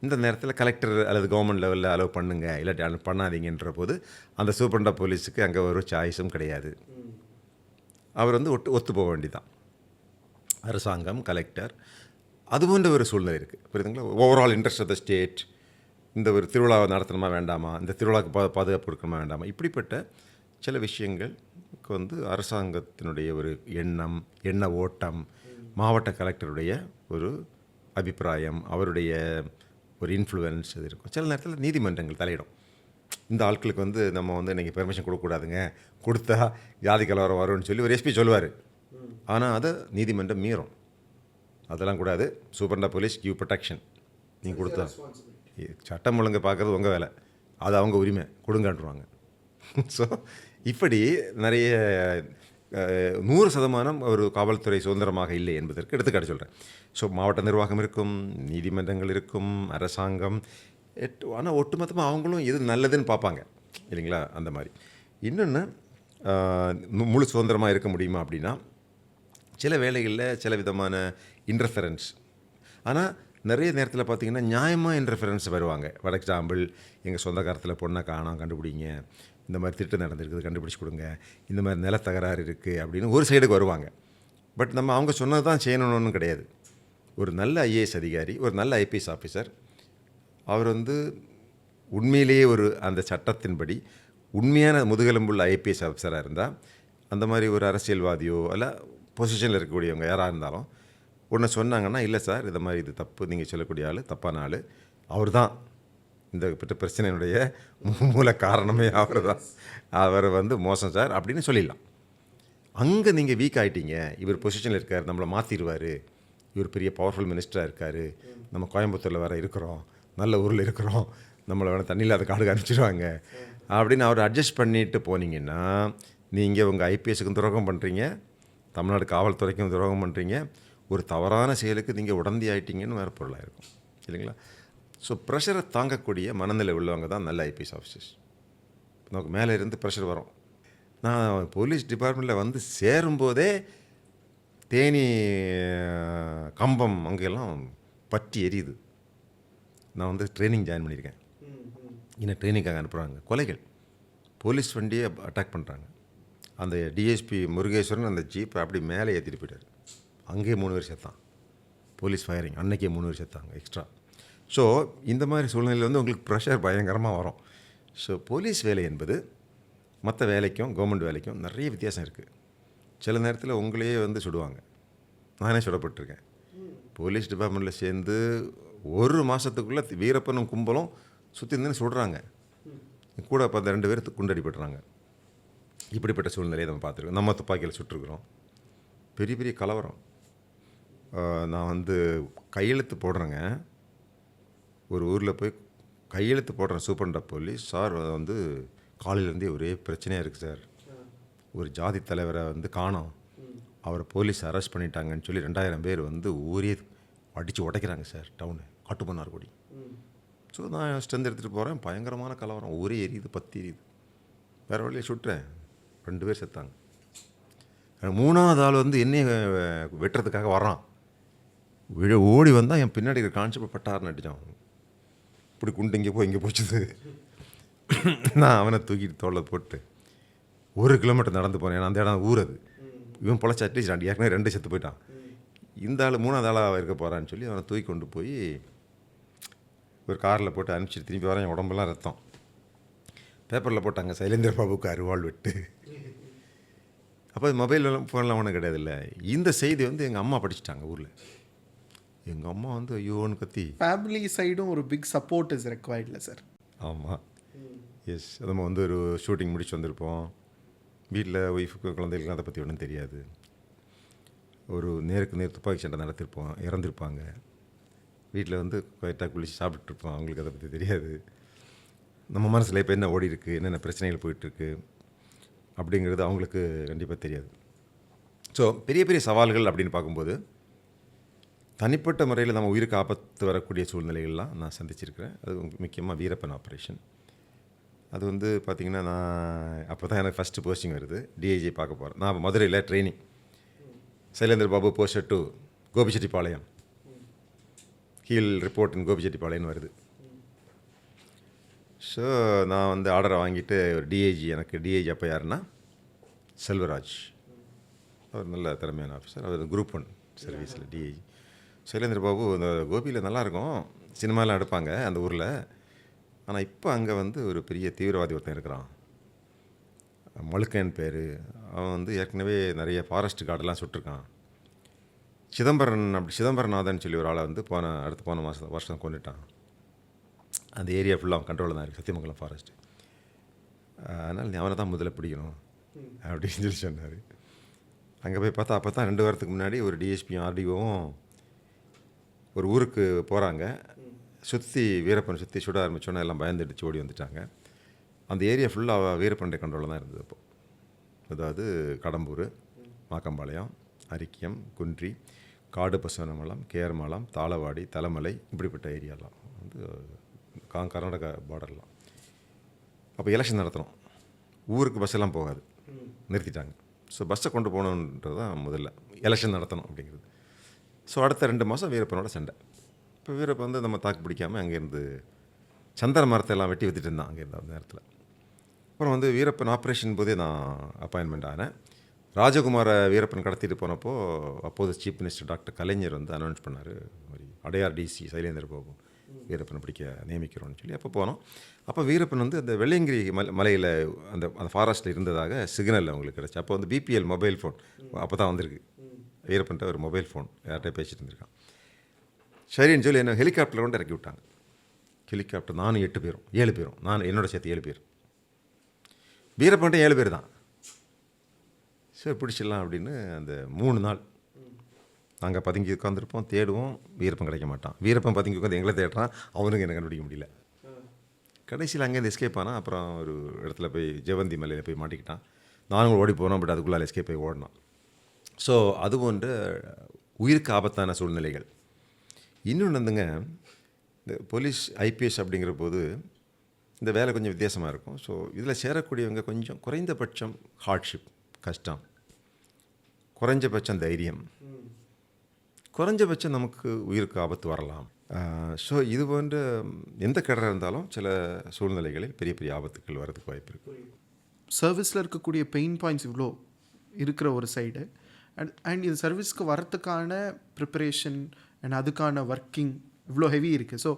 இந்த நேரத்தில் கலெக்டர் அல்லது கவர்மெண்ட் லெவலில் அலோவ் பண்ணுங்க, இல்லாட்டி பண்ணாதீங்கன்ற போது அந்த சூப்பரண்டா போலீஸுக்கு அங்கே ஒரு சாய்ஸும் கிடையாது. அவர் வந்து ஒத்து போக வேண்டிதான். அரசாங்கம், கலெக்டர், அது போன்ற ஒரு சூழ்நிலை இருக்குது, புரியுதுங்களா? Overall interest of the state, இந்த ஒரு திருவிழாவை நடத்தணுமா வேண்டாமா, இந்த திருவிழாவுக்கு பாதுகாப்பு கொடுக்கணுமா வேண்டாமா, இப்படிப்பட்ட சில விஷயங்களுக்கு வந்து அரசாங்கத்தினுடைய ஒரு எண்ண ஓட்டம், மாவட்ட கலெக்டருடைய ஒரு அபிப்பிராயம், அவருடைய ஒரு இன்ஃப்ளூயன்ஸ் இது இருக்கும். சில நேரத்தில் நீதிமன்றங்கள் தலையிடும். இந்த ஆட்களுக்கு வந்து நம்ம வந்து இன்றைக்கி பெர்மிஷன் கொடுக்கக்கூடாதுங்க, கொடுத்தா ஜாதி கலவரம் வரும்னு சொல்லி ஒரு எஸ்பி சொல்லுவார். ஆனால் அதை நீதிமன்றம் மீறும். அதெல்லாம் கூடாது, சூப்பரண்டா போலீஸ் கிவ் ப்ரொடெக்ஷன், நீங்கள் கொடுத்தா சட்டம் ஒழுங்கு பார்க்குறது உங்கள் வேலை, அது அவங்க உரிமை, கொடுங்கன்றுவாங்க. ஸோ இப்படி நிறைய 100% ஒரு காவல்துறை சுதந்திரமாக இல்லை என்பதற்கு எடுத்துக்காட்டு சொல்கிறேன். ஸோ மாவட்ட நிர்வாகம் இருக்கும், நீதிமன்றங்கள் இருக்கும், அரசாங்கம், ஆனால் ஒட்டுமொத்தமாக அவங்களும் எது நல்லதுன்னு பார்ப்பாங்க இல்லைங்களா? அந்த மாதிரி. இன்னொன்று, முழு சுதந்திரமாக இருக்க முடியுமா அப்படின்னா சில வேளைகளில் சில விதமான இன்டர்ஃபரன்ஸ், ஆனால் நிறைய நேரத்தில் பார்த்திங்கன்னா நியாயமாக இன்டர்ஃபரன்ஸ் வருவாங்க. ஃபார் எக்ஸாம்பிள், எங்கள் சொந்தக்காரத்தில் பொண்ணை காணோம், கண்டுபிடிங்க, இந்த மாதிரி திட்டம் நடந்திருக்குது, கண்டுபிடிச்சி கொடுங்க, இந்த மாதிரி நிலத்தகராறு இருக்குது அப்படின்னு ஒரு சைடுக்கு வருவாங்க. பட் நம்ம அவங்க சொன்னது தான் செய்யணும்னு கிடையாது. ஒரு நல்ல ஐஏஎஸ் அதிகாரி, ஒரு நல்ல ஐபிஎஸ் ஆஃபீஸர், அவர் வந்து உண்மையிலேயே அந்த சட்டத்தின்படி உண்மையான முதுகெலும்புள்ள ஐபிஎஸ் ஆஃபீஸராக இருந்தால், அந்த மாதிரி ஒரு அரசியல்வாதியோ அல்ல பொசிஷனில் இருக்கக்கூடியவங்க யாராக இருந்தாலும் ஒன்று சொன்னாங்கன்னா, இல்லை சார் இது மாதிரி இது தப்பு, நீங்கள் சொல்லக்கூடிய ஆள் தப்பான ஆள், அவர் தான் இந்த பிரச்சனையினுடைய மூல காரணமே அவர் தான், அவர் வந்து மோசம் சார் அப்படின்னு சொல்லிடலாம். அங்கே நீங்கள் வீக் ஆகிட்டீங்க, இவர் பொசிஷனில் இருக்கார், நம்மளை மாற்றிடுவார், இவர் பெரிய பவர்ஃபுல் மினிஸ்டராக இருக்கார், நம்ம கோயம்புத்தூரில் வேறு இருக்கிறோம், நல்ல ஊரில் இருக்கிறோம், நம்மளை வேணால் தண்ணி இல்லாத காடுக்கு அனுப்பிச்சிடுவாங்க அப்படின்னு அவர் அட்ஜஸ்ட் பண்ணிட்டு போனீங்கன்னா, நீங்கள் உங்கள் ஐபிஎஸ்ஸுக்கும் துரோகம் பண்ணுறீங்க, தமிழ்நாடு காவல்துறைக்கும் துரோகம் பண்ணுறீங்க, ஒரு தவறான செயலுக்கு நீங்கள் உடந்தி ஆகிட்டீங்கன்னு வேறு பொருளாக இருக்கும் இல்லைங்களா? ஸோ ப்ரெஷரை தாங்கக்கூடிய மனநிலை உள்ளவங்க தான் நல்ல ஐபிஎஸ் ஆஃபீஸர்ஸ். நமக்கு மேலே இருந்து ப்ரெஷர் வரும். நான் போலீஸ் டிபார்ட்மெண்ட்டில் வந்து சேரும்போதே தேனி, கம்பம் அங்கெல்லாம் பற்றி எரியுது. நான் வந்து ட்ரைனிங் ஜாயின் பண்ணியிருக்கேன், இன்னும் ட்ரைனிங்காக அனுப்புகிறாங்க. கொலைகள், போலீஸ் வண்டியை அட்டாக் பண்ணுறாங்க. அந்த டிஎஸ்பி முருகேஸ்வரன் அந்த ஜீப்பை அப்படி மேலே ஏற்றிட்டு போயிட்டார். அங்கேயே 3 பேர் சேர்த்தான். போலீஸ் ஃபயரிங் அன்றைக்கே 3 பேர் சேர்த்தாங்க எக்ஸ்ட்ரா. ஸோ இந்த மாதிரி சூழ்நிலையில் வந்து உங்களுக்கு ப்ரெஷர் பயங்கரமாக வரும். ஸோ போலீஸ் வேலை என்பது மற்ற வேலைக்கும் கவர்மெண்ட் வேலைக்கும் நிறைய வித்தியாசம் இருக்குது. சில நேரத்தில் உங்களையே வந்து சுடுவாங்க. நானே சுடப்பட்டிருக்கேன். போலீஸ் டிபார்ட்மெண்ட்டில் சேர்ந்து ஒரு மாதத்துக்குள்ளே வீரப்பனும் கும்பலும் சுற்றி இருந்து சுடுறாங்க. கூட பார்த்த 2 பேர் குண்டடிப்படுறாங்க. இப்படிப்பட்ட சூழ்நிலையை நம்ம பார்த்துருக்கோம். நம்ம துப்பாக்கியில் சுட்டுருக்குறோம். பெரிய பெரிய கலவரம். நான் வந்து கையெழுத்து போடுறேங்க. ஒரு ஊரில் போய் கையெழுத்து போடுறேன் சூப்பரண்ட் ஆஃப் போலீஸ். சார் வந்து காலையிலேருந்தே ஒரே பிரச்சனையாக இருக்குது சார். ஒரு ஜாதி தலைவரை வந்து காணோம், அவரை போலீஸ் அரெஸ்ட் பண்ணிட்டாங்கன்னு சொல்லி 2000 பேர் வந்து ஊரே அடித்து உடைக்கிறாங்க சார். டவுனு காட்டுமன்னார்குடி. ஸோ நான் ஸ்ட்ரென்த் எடுத்துகிட்டு போகிறேன். பயங்கரமான கலவரம். ஊரே எரியுது, பற்றி எரியுது. வேறு வழியை சுட்டுறேன். 2 பேர் செத்தாங்க. 3ஆவது ஆள் வந்து என்னைய வெட்டுறதுக்காக வர்றான். ஓடி வந்தால் என் பின்னாடி கான்ஸ்டபிள் பட்டாருன்னு அடித்தான். இப்படி குண்டு இங்கே இங்கே போச்சுது. நான் அவனை தூக்கிட்டு தோளில் போட்டு 1 கிலோமீட்டர் நடந்து போனேன். அந்த இடம் ஊர் அது. இவன் பொழைச்சி அட்லீஸ்ட் ஏற்கனவே 2 செத்து போயிட்டான். இந்த ஆள் 3ஆவது ஆளாக இருக்க போகிறான்னு சொல்லி அவனை தூக்கி கொண்டு போய் ஒரு காரில் போட்டு அனுப்பிச்சிட்டு திரும்பி வரேன். என் உடம்பெல்லாம் ரத்தம். பேப்பரில் போட்டாங்க சைலேந்திர பாபுக்கு அருவாள் வெட்டு. அப்போ மொபைல் ஃபோன்லாம் ஒன்றும் கிடையாது. இல்லை, இந்த செய்தி வந்து எங்கள் அம்மா படிச்சுட்டாங்க ஊரில். எங்கள் அம்மா வந்து ஐயோன்னு கத்தி. ஃபேமிலி சைடும் ஒரு பிக் சப்போர்ட் இஸ் ரெக்வயர்டில் சார். ஆமாம், எஸ். நம்ம வந்து ஒரு ஷூட்டிங் முடிச்சு வந்திருப்போம். வீட்டில் ஒய்ஃபுக்கு குழந்தைகளுக்கு அதை பற்றி ஒன்றும் தெரியாது. ஒரு நேருக்கு நேர் துப்பாக்கி சண்டை நடத்திருப்போம், இறந்துருப்பாங்க. வீட்டில் வந்து கரெக்டாக குளிச்சு சாப்பிட்டுருப்போம், அவங்களுக்கு அதை பற்றி தெரியாது. நம்ம மனசில் இப்போ என்ன ஓடி இருக்குது, என்னென்ன பிரச்சனைகள் போயிட்டுருக்கு அப்படிங்கிறது அவங்களுக்கு கண்டிப்பாக தெரியாது. ஸோ பெரிய பெரிய சவால்கள் அப்படின்னு பார்க்கும்போது தனிப்பட்ட முறையில் நம்ம உயிருக்கு ஆபத்து வரக்கூடிய சூழ்நிலைகள்லாம் நான் சந்திச்சிருக்கிறேன். அது முக்கியமாக வீரப்பன் ஆப்ரேஷன். அது வந்து பார்த்திங்கன்னா, நான் அப்போ தான் எனக்கு ஃபஸ்ட்டு போஸ்டிங் வருது. டிஐஜி பார்க்க போகிறேன். நான் மதுரையில் training. Sylendra Babu posted to Gobichettipalayam, he'll report in கோபிச்செட்டிப்பாளையம்னு வருது. ஸோ நான் வந்து ஆர்டரை வாங்கிட்டு ஒரு டிஐஜி, எனக்கு டிஐஜி அப்போ யாருன்னா செல்வராஜ், அவர் நல்ல திறமையான ஆஃபீஸர். அவர் குரூப் 1 சர்வீஸில் டிஐஜி. சைலேந்திர பாபு இந்த கோபியில் நல்லாயிருக்கும், சினிமாலாம் எடுப்பாங்க அந்த ஊரில். ஆனால் இப்போ அங்கே வந்து ஒரு பெரிய தீவிரவாதி ஒருத்தன் இருக்கிறான், மழுக்கன் பேர். அவன் வந்து ஏற்கனவே நிறைய ஃபாரஸ்ட் கார்டெல்லாம் சுட்டிருக்கான். சிதம்பரநாதன் சொல்லி ஒரு ஆளை வந்து அடுத்து போன வருஷம் கொண்டுட்டான். அந்த ஏரியா ஃபுல்லாக கண்ட்ரோலில் தான் இருக்குது, சத்தியமங்கலம் ஃபாரஸ்ட்டு. அதனால் நீ அவனை தான் முதல்ல பிடிக்கணும் அப்படின்னு சொல்லி சொன்னார். அங்கே போய் பார்த்தா அப்போ தான் 2 வாரத்துக்கு முன்னாடி ஒரு டிஎஸ்பியும் ஆர்டிஓவும் ஒரு ஊருக்கு போகிறாங்க. சுற்றி வீரப்பன் சுற்றி சுட ஆரம்பித்தோன்னே எல்லாம் பயந்துடுச்சு, ஓடி வந்துட்டாங்க. அந்த ஏரியா ஃபுல்லாக வீரப்பனுடைய கண்ட்ரோலில் தான் இருந்தது. அப்போது அதாவது கடம்பூர், மாக்கம்பாளையம், அரிக்கியம், குன்றி, காடு பசுவனமலம், கேர்மலம், தாளவாடி, தலைமலை, இப்படிப்பட்ட ஏரியாலாம் வந்து கர்நாடகா பார்டர்லாம். அப்போ எலெக்ஷன் நடத்தணும். ஊருக்கு பஸ்ஸெல்லாம் போகாது, நிறுத்திட்டாங்க. ஸோ பஸ்ஸை கொண்டு போகணுன்றது தான் முதல்ல எலெக்ஷன் நடத்தணும் அப்படிங்கிறது. ஸோ அடுத்த 2 மாதம் வீரப்பனோட சண்டை. இப்போ வீரப்பன் வந்து நம்ம தாக்கு பிடிக்காமல் அங்கேருந்து சந்தன மரத்தை எல்லாம் வெட்டி வித்துட்டு இருந்தான் அங்கேருந்து அந்த நேரத்தில். அப்புறம் வந்து வீரப்பன் ஆப்ரேஷன் போதே நான் அப்பாயின்மெண்ட் ஆனேன். ராஜகுமாரை வீரப்பன் கடத்திட்டு போனப்போ அப்போது சீஃப் மினிஸ்டர் டாக்டர் கலைஞர் வந்து அனௌன்ஸ் பண்ணார், மாதிரி அடையார் டிசி சைலேந்திர பாபு வீரப்பனை பிடிக்க நியமிக்கிறோன்னு சொல்லி. அப்போ போனோம். அப்போ வீரப்பன் வந்து அந்த வெள்ளையங்கிரி மலையில் அந்த ஃபாரஸ்ட்டில் இருந்ததாக சிக்னல் அவங்களுக்கு கிடச்சி. அப்போ வந்து பிபிஎல் மொபைல் ஃபோன் அப்போ தான் வந்திருக்கு. வீரப்பன்ட்ட ஒரு மொபைல் ஃபோன் யார்கிட்ட பேசிட்டு இருந்திருக்கான். சரின்னு சொல்லி என்ன ஹெலிகாப்டரில் கொண்டு இறக்கி விட்டாங்க. ஹெலிகாப்டர் நானும் 8 பேரும் 7 பேரும், நான் என்னோட சேர்த்து 7 பேர். வீரப்பன்ட்ட 7 பேர் தான். சரி பிடிச்சிடலாம் அப்படின்னு அந்த 3 நாள் நாங்கள் பதுங்கி உட்காந்துருப்போம், தேடுவோம். வீரப்பன் கிடைக்க மாட்டான். வீரப்பன் பதுங்கி உட்காந்து எங்களை தேடுறான், அவனுக்கு எனக்கு கண்டுபிடிக்க முடியல. கடைசியில் அங்கேருந்து எஸ்கேப் ஆனால் அப்புறம் ஒரு இடத்துல போய் ஜெவந்தி மலையில் போய் மாட்டிக்கிட்டான். நானும் ஓடி போனோம், பட் அதுக்குள்ளே எஸ்கேப் போய் ஓடினான். ஸோ அது போன்ற உயிருக்கு ஆபத்தான சூழ்நிலைகள். இன்னொன்று வந்துங்க, இந்த போலீஸ் ஐபிஎஸ் அப்படிங்கிற போது இந்த வேலை கொஞ்சம் வித்தியாசமாக இருக்கும். ஸோ இதில் சேரக்கூடியவங்க கொஞ்சம் குறைந்தபட்சம் ஹார்ட்ஷிப், கஷ்டம், குறைஞ்சபட்சம் தைரியம், குறைஞ்சபட்சம் நமக்கு உயிருக்கு ஆபத்து வரலாம். ஸோ இது போன்ற எந்த கடை இருந்தாலும் சில சூழ்நிலைகளில் பெரிய பெரிய ஆபத்துக்கள் வரதுக்கு வாய்ப்பு இருக்குது. சர்வீஸில் இருக்கக்கூடிய பெயின் பாயிண்ட்ஸ் இவ்வளோ இருக்கிற ஒரு சைடு, அண்ட் இது சர்வீஸ்க்கு வரத்துக்கான ப்ரிப்பரேஷன் அண்ட் அதுக்கான ஒர்க்கிங் இவ்வளோ ஹெவி இருக்குது. ஸோ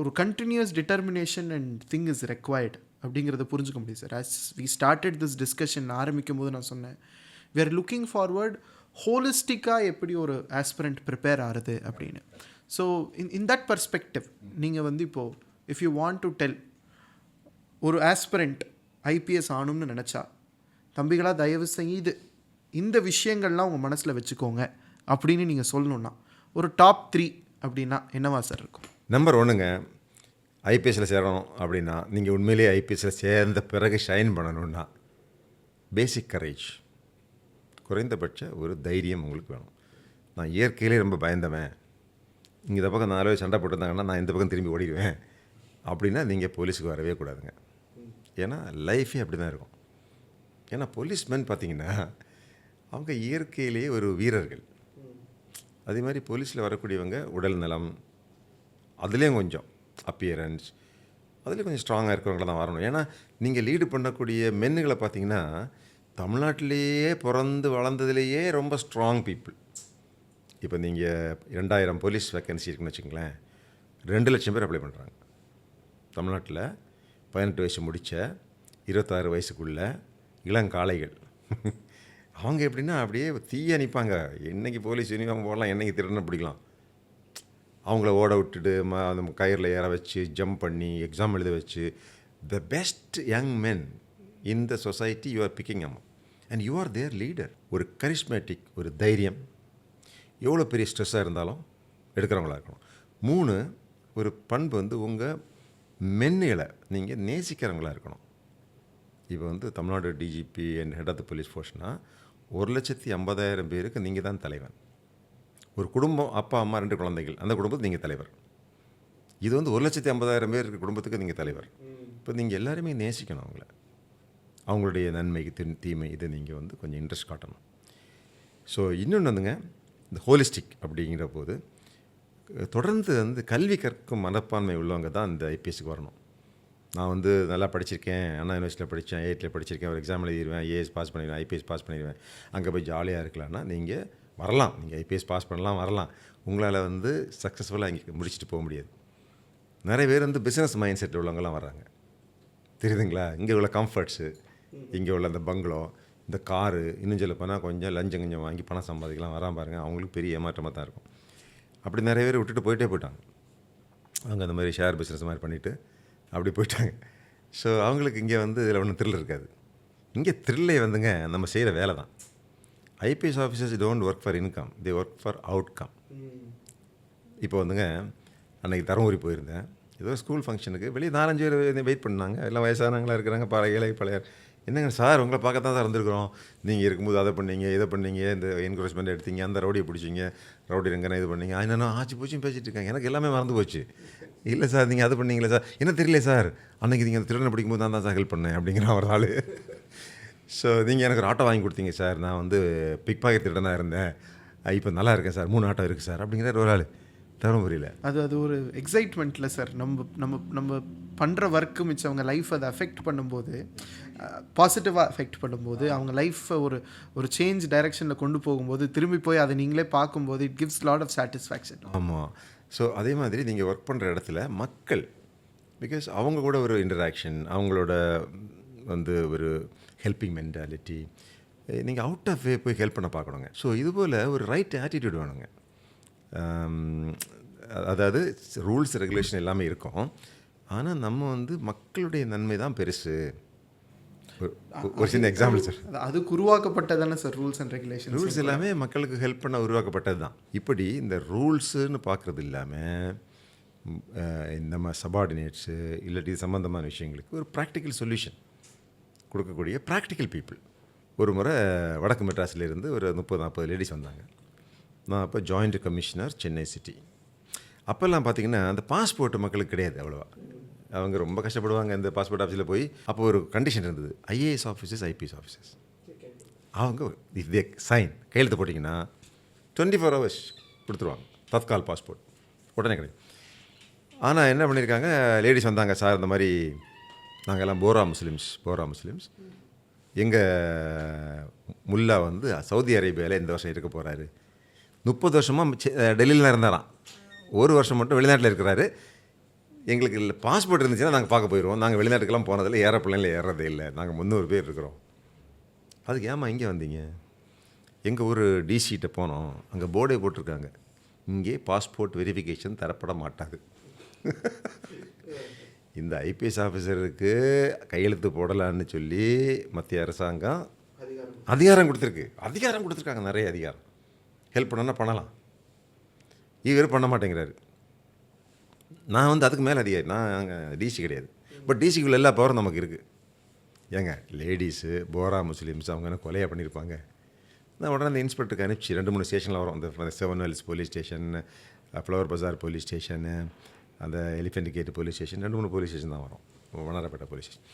ஒரு continuous determination and thing is required அப்படிங்கிறத புரிஞ்சுக்க முடியும் sir. As we started this discussion ஆரம்பிக்கும் போது நான் சொன்னேன், வி ஆர் லுக்கிங் ஃபார்வர்ட் ஹோலிஸ்டிக்காக எப்படி ஒரு ஆஸ்பிரண்ட் ப்ரிப்பேர் ஆகுது அப்படின்னு. ஸோ இன் தட் பர்ஸ்பெக்டிவ் நீங்கள் வந்து இப்போது if you want to tell ஒரு ஆஸ்பிரண்ட் ஐபிஎஸ் ஆகணும்னு நினச்சா, தம்பிகளாக தயவு செய்து இந்த விஷயங்கள்லாம் உங்கள் மனசில் வச்சுக்கோங்க அப்படின்னு நீங்கள் சொல்லணுன்னா ஒரு டாப் 3 அப்படின்னா என்னவா சார் இருக்கும்? நம்பர் 1ங்க, ஐபிஎஸ்சில் சேரணும் அப்படின்னா நீங்கள் உண்மையிலேயே ஐபிஎஸ்சில் சேர்ந்த பிறகு ஷைன் பண்ணணுன்னா பேசிக் கரேஜ், குறைந்தபட்ச ஒரு தைரியம் உங்களுக்கு வேணும். நான் இயற்கையிலே ரொம்ப பயந்தவன், இங்கே இந்த பக்கம் 4 பேர் சண்டை போட்டிருந்தாங்கன்னா நான் இந்த பக்கம் திரும்பி ஓடிடுவேன் அப்படின்னா நீங்கள் போலீஸுக்கு வரவே கூடாதுங்க. ஏன்னா லைஃபே அப்படி தான் இருக்கும். ஏன்னா போலீஸ்மேன் பார்த்திங்கன்னா அவங்க இயற்கையிலேயே ஒரு வீரர்கள். அதே மாதிரி போலீஸில் வரக்கூடியவங்க உடல் நலம், அதுலேயும் கொஞ்சம் அப்பியரன்ஸ், அதுலேயும் கொஞ்சம் ஸ்ட்ராங்காக இருக்கிறவங்கள தான் வரணும். ஏன்னா நீங்கள் லீடு பண்ணக்கூடிய மென்னுகளை பார்த்திங்கன்னா தமிழ்நாட்டிலேயே பிறந்து வளர்ந்ததுலேயே ரொம்ப ஸ்ட்ராங் பீப்புள். இப்போ நீங்கள் 2000 போலீஸ் வேக்கன்சி இருக்குன்னு வச்சுங்களேன், 2 லட்சம் பேர் அப்ளை பண்ணுறாங்க தமிழ்நாட்டில். 18 வயசு முடித்த 26 வயசுக்குள்ள இளங்காளைகள். அவங்க எப்படின்னா அப்படியே தீய நிற்பாங்க. என்றைக்கு போலீஸ் யூனிஃபார்ம் போடலாம், என்றைக்கு திருடனை பிடிக்கலாம், அவங்கள ஓட விட்டுட்டு அந்த கயிறில் ஏற வச்சு ஜம்ப் பண்ணி எக்ஸாம் எழுத வச்சு the best young men in the society you are picking em and you are their leader. ஒரு கரிஸ்மேட்டிக், ஒரு தைரியம், எவ்வளோ பெரிய ஸ்ட்ரெஸ்ஸாக இருந்தாலும் எடுக்கிறவங்களா இருக்கணும். 3, ஒரு பண்பு வந்து உங்கள் மென்னுகளை நீங்கள் நேசிக்கிறவங்களா இருக்கணும். இப்போ வந்து Tamil Nadu DGP and head of the police ஃபோர்ஸ்னால் 1,50,000 பேருக்கு நீங்கள் தான் தலைவன். ஒரு குடும்பம், அப்பா அம்மா 2 குழந்தைகள், அந்த குடும்பத்துக்கு நீங்கள் தலைவர். இது வந்து 1,50,000 பேர் இருக்க குடும்பத்துக்கு நீங்கள் தலைவர். இப்போ நீங்கள் எல்லாருமே நேசிக்கணும் அவங்கள, அவங்களுடைய நன்மைக்கு தீமை இது நீங்கள் வந்து கொஞ்சம் இன்ட்ரெஸ்ட் காட்டணும். ஸோ இன்னொன்று வந்துங்க, இந்த ஹோலிஸ்டிக் அப்படிங்கிற போது தொடர்ந்து வந்து கல்வி கற்கும் மனப்பான்மை உள்ளவங்க தான் இந்த ஐபிஎஸ்க்கு வரணும். நான் வந்து நல்லா படிச்சிருக்கேன், அண்ணா யூனிவர்சிட்டியில் படித்தேன், ஐஐடியில் படிச்சிருக்கேன், ஒரு எக்ஸாம் எழுதிடுவேன், ஐஏஎஸ் பாஸ் பண்ணிடுவேன், ஐபிஎஸ் பாஸ் பண்ணிடுவேன், அங்கே போய் ஜாலியாக இருக்கலாம்னா நீங்கள் வரலாம். நீங்கள் ஐபிஎஸ் பாஸ் பண்ணலாம், வரலாம். உங்களால் வந்து சக்ஸஸ்ஃபுல்லாக இங்கே முடிச்சுட்டு போக முடியாது. நிறைய பேர் வந்து பிஸ்னஸ் மைண்ட் செட் உள்ளவங்கலாம் வர்றாங்க, தெரியுதுங்களா? இங்கே உள்ள கம்ஃபர்ட்ஸு, இங்கே உள்ள அந்த பங்களோ, இந்த காரு, இன்னும் சொல்ல போனால் கொஞ்சம் லஞ்சம் கொஞ்சம் வாங்கி பணம் சம்பாதிக்கலாம் வராமல் பாருங்கள், அவங்களுக்கு பெரிய ஏமாற்றமாக தான் இருக்கும். அப்படி நிறைய பேர் விட்டுட்டு போயிட்டாங்க. அவங்க அந்த மாதிரி ஷேர் பிஸ்னஸ் மாதிரி பண்ணிவிட்டு அப்படி போயிட்டாங்க. ஸோ அவங்களுக்கு இங்கே வந்து இதில் ஒன்றும் த்ரில் இருக்காது. இங்கே த்ரில்லே வந்துங்க நம்ம செய்கிற வேலை தான். IPS officers don't work for income, they work for outcome. இப்போ வந்துங்க அன்றைக்கி தருமபுரி போயிருந்தேன், ஏதோ ஸ்கூல் ஃபங்க்ஷனுக்கு வெளியே 4-5 பேர் வெயிட் பண்ணாங்க. எல்லாம் வயசானவங்களாக இருக்கிறாங்க, பழைய என்னங்க சார் உங்களை பார்க்க தான் இருந்திருக்கிறோம், நீங்கள் இருக்கும்போது அதை பண்ணீங்க, இதை பண்ணீங்க, இந்த என்கரேஜ்மெண்ட் எடுத்தீங்க, அந்த ரவுடியை பிடிச்சிங்க, ரவுடி ரங்கனை இது பண்ணீங்க, என்னென்னா ஆச்சு பூச்சியும் பேசிகிட்டு இருக்காங்க. எனக்கு எல்லாமே மறந்து போச்சு. இல்லை சார் நீங்கள் அது பண்ணீங்களே சார், என்ன தெரியல சார், அன்றைக்கி நீங்கள் அந்த திருடனை பிடிக்கும்போது நான் தான் சார் ஹெல்ப் பண்ணேன் அப்படிங்கிற ஒரு ஆள். ஸோ நீங்கள் எனக்கு ஒரு ஆட்டோ வாங்கி கொடுத்தீங்க சார், நான் வந்து பிக் பாக்கெட் திருடனாக இருந்தேன், இப்போ நல்லா இருக்கேன் சார், 3 ஆட்டோ இருக்குது சார் அப்படிங்கிற ஒரு ஆள் தருமபுரியில். அது ஒரு எக்ஸைட்மெண்ட்டில் சார் நம்ம பண்ணுற ஒர்க்கு மிச்சவங்க லைஃப் அதை அஃபெக்ட் பண்ணும்போது, பாசிட்டிவாக அஃபெக்ட் பண்ணும்போது, அவங்க லைஃப்பை ஒரு சேஞ்ச் டைரெக்ஷனில் கொண்டு போகும்போது, திரும்பி போய் அதை நீங்களே பார்க்கும்போது it gives lot of satisfaction. ஆமாம். ஸோ அதே மாதிரி நீங்கள் ஒர்க் பண்ணுற இடத்துல மக்கள், பிகாஸ் அவங்க கூட ஒரு இன்டராக்ஷன், அவங்களோட வந்து ஒரு ஹெல்பிங் மென்டாலிட்டி, நீங்கள் அவுட் ஆஃப் வே போய் ஹெல்ப் பண்ண பார்க்கணுங்க. ஸோ இதுபோல் ஒரு ரைட் ஆட்டிடியூட் வேணுங்க. அதாவது ரூல்ஸ் ரெகுலேஷன் எல்லாமே இருக்கும், ஆனால் நம்ம வந்து மக்களுடைய நன்மை தான் பெருசு. ஒரு சின்ன எக்ஸாம்பிள் சார், அதுக்கு உருவாக்கப்பட்டதானே sir rules and regulation. Rules எல்லாமே மக்களுக்கு ஹெல்ப் பண்ண உருவாக்கப்பட்டது தான். இப்படி இந்த ரூல்ஸுன்னு பார்க்குறது இல்லாமல் நம்ம சபார்டினேட்ஸு இல்லாட்டி சம்மந்தமான விஷயங்களுக்கு ஒரு ப்ராக்டிக்கல் சொல்யூஷன் கொடுக்கக்கூடிய ப்ராக்டிக்கல் பீப்புள். ஒரு முறை வடக்கு மெட்ராஸிலேருந்து ஒரு 30-40 லேடிஸ் வந்தாங்க. நான் அப்போ ஜாயிண்ட் கமிஷனர் சென்னை சிட்டி. அப்போல்லாம் பார்த்திங்கன்னா அந்த பாஸ்போர்ட் மக்களுக்கு கிடையாது அவ்வளோவா, அவங்க ரொம்ப கஷ்டப்படுவாங்க இந்த பாஸ்போர்ட் ஆஃபீஸில் போய். அப்போ ஒரு கண்டிஷன் இருந்தது, ஐஏஎஸ் ஆஃபீஸர்ஸ் ஐபிஎஸ் ஆஃபீஸர்ஸ் அவங்க இஃப் தே சைன் கையெழுத்து போட்டிங்கன்னா 24 hours கொடுத்துருவாங்க தத்கால் பாஸ்போர்ட், உடனே கிடைக்கும். ஆனால் என்ன பண்ணியிருக்காங்க, லேடிஸ் வந்தாங்க, சார் இந்த மாதிரி நாங்கள் எல்லாம் போரா முஸ்லீம்ஸ் எங்கள் முல்லா வந்து சவுதி அரேபியாவில் இந்த வருஷம் இருக்க போகிறாரு. 30 வருஷமாக டெல்லியில் தான் இருந்தாராம். ஒரு வருஷம் மட்டும் வெளிநாட்டில் இருக்கிறாரு. எங்களுக்கு இல்லை பாஸ்போர்ட் இருந்துச்சுன்னா நாங்கள் பார்க்க போயிடுவோம். நாங்கள் வெளிநாட்டுக்கெல்லாம் போனதில்லை, ஏரோப்ளேனில் ஏறதே இல்லை. நாங்கள் 300 பேர் இருக்கிறோம். அதுக்கு ஏமா இங்கே வந்தீங்க? எங்கள் ஊர் டிசிகிட்ட போனோம், அங்கே போர்டே போட்டிருக்காங்க, இங்கே பாஸ்போர்ட் வெரிஃபிகேஷன் தரப்பட மாட்டாது. இந்த ஐபிஎஸ் ஆஃபீஸருக்கு கையெழுத்து போடலான்னு சொல்லி மத்திய அரசாங்கம் அதிகாரம் கொடுத்துருக்காங்க, நிறைய அதிகாரம். ஹெல்ப் பண்ணனா பண்ணலாம், இவர் பண்ண மாட்டேங்கிறாரு. நான் வந்து அதுக்கு மேலே அதிகாரி, நான் அங்கே டிசி கிடையாது. பட் டிசிக்குள்ள எல்லா பவரும் நமக்கு இருக்குது. ஏங்க லேடிஸு, போரா முஸ்லீம்ஸ் அவங்க என்ன கொலையாக பண்ணியிருப்பாங்க. நான் உடனே அந்த இன்ஸ்பெக்டருக்கு அனுப்பிச்சு 2-3 ஸ்டேஷனில் வரும். அந்த 7 Wells police station, Flower Bazaar police station, அந்த Elephant Gate police station, 2-3 police station தான் வரும். Vannarapettai police station.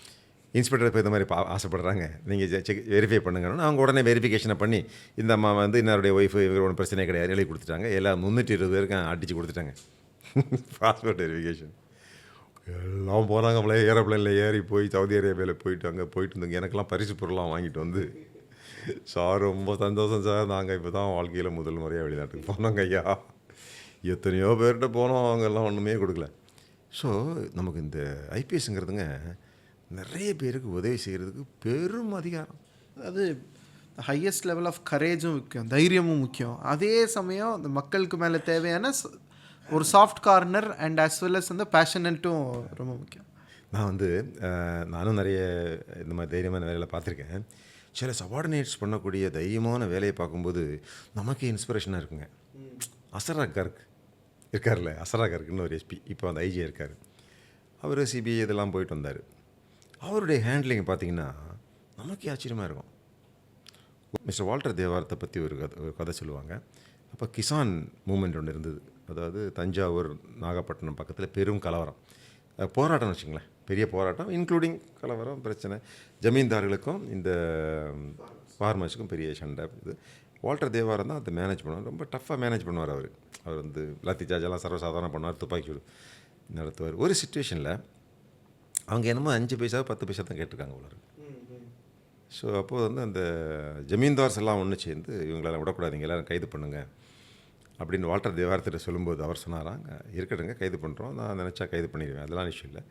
இன்ஸ்பெக்டர் இப்போ இந்த மாதிரி ஆசைப்படுறாங்க, நீங்கள் வெரிஃபை பண்ணுங்கன்னு அவங்க உடனே வெரிஃபிகேஷனை பண்ணி இந்த அம்மா வந்து இன்னருடைய ஒய்ஃபு இவங்க ஒன்றும் பிரச்சனை கிடையாது எழுதி கொடுத்துட்டாங்க. எல்லாம் 320 பேருக்கு அடித்து கொடுத்துட்டாங்க பாஸ்போர்ட் வெரிஃபிகேஷன். எல்லாம் போகிறாங்க. நம்மளே ஏரோப்ளேனில் ஏறி போய் சவுதி அரேபியாவில் போயிட்டு அங்கே போயிட்டு இருந்தோங்க. எனக்கெல்லாம் பரிசு பொருளாக வாங்கிட்டு வந்து, சார் ரொம்ப சந்தோஷம் சார், நாங்கள் இப்போ தான் வாழ்க்கையில் முதல் முறையாக வெளிநாட்டுக்கு போனோங்க ஐயா. எத்தனையோ பேர்கிட்ட போனோம், அவங்கெல்லாம் ஒன்றுமே கொடுக்கல. ஸோ நமக்கு இந்த ஐபிஎஸ்ங்கிறதுங்க நிறைய பேருக்கு உதவி செய்கிறதுக்கு பெரும் அதிகாரம். அதாவது ஹையஸ்ட் லெவல் ஆஃப் கரேஜும் முக்கியம், தைரியமும் முக்கியம். அதே சமயம் அந்த மக்களுக்கு மேலே தேவையான ஒரு soft corner and as well as அந்த பேஷனட்டும் ரொம்ப முக்கியம். நான் வந்து நானும் நிறைய இந்த மாதிரி தைரியமான வேலையில் பார்த்துருக்கேன். சில சபார்டினேட்ஸ் பண்ணக்கூடிய தைரியமான வேலையை பார்க்கும்போது நமக்கே இன்ஸ்பிரேஷனாக இருக்குங்க. அசரா கர்க் இருக்கார்ல, அசரா கர்க்குன்னு ஒரு எஸ்பி, இப்போ அந்த ஐஜி இருக்கார். அவர் சிபிஐ இதெல்லாம் போயிட்டு வந்தார். அவருடைய ஹேண்ட்லிங் பார்த்திங்கன்னா நமக்கே ஆச்சரியமாக இருக்கும். மிஸ்டர் வால்டர் தேவாரத்தை பற்றி ஒரு கதை சொல்லுவாங்க. அப்போ கிசான் மூமெண்ட் ஒன்று இருந்தது. அதாவது தஞ்சாவூர் நாகப்பட்டினம் பக்கத்தில் பெரும் கலவரம், போராட்டம்னு வச்சுங்களேன், பெரிய போராட்டம், இன்க்ளூடிங் கலவரம், பிரச்சனை, ஜமீன்தார்களுக்கும் இந்த ஃபார்மர்ஸுக்கும் பெரிய சண்டை. இது வால்டர் தேவாரம் தான் அதை மேனேஜ் பண்ணுவார். ரொம்ப டஃப்பாக மேனேஜ் பண்ணுவார் அவர். அவர் வந்து லாத்தி சார்ஜெல்லாம் சர்வசாதாரணம் பண்ணுவார், துப்பாக்கி நடத்துவார். ஒரு சுச்சுவேஷனில் அவங்க என்னமோ 5 பைசா 10 பைசா தான் கேட்டிருக்காங்க உள்ளார். ஸோ அப்போது வந்து அந்த ஜமீன்தார்ஸ் எல்லாம் ஒன்று சேர்ந்து இவங்களெல்லாம் விடக்கூடாதீங்க, எல்லோரும் கைது பண்ணுங்கள் அப்படின்னு வால்டர் தேவாரத்திட்ட சொல்லும்போது அவர் சொன்னாராங்க, இருக்கட்டுங்க கைது பண்ணுறோம், நான் நினச்சா கைது பண்ணிடுவேன், அதெல்லாம் இஷ்யூ இல்லை,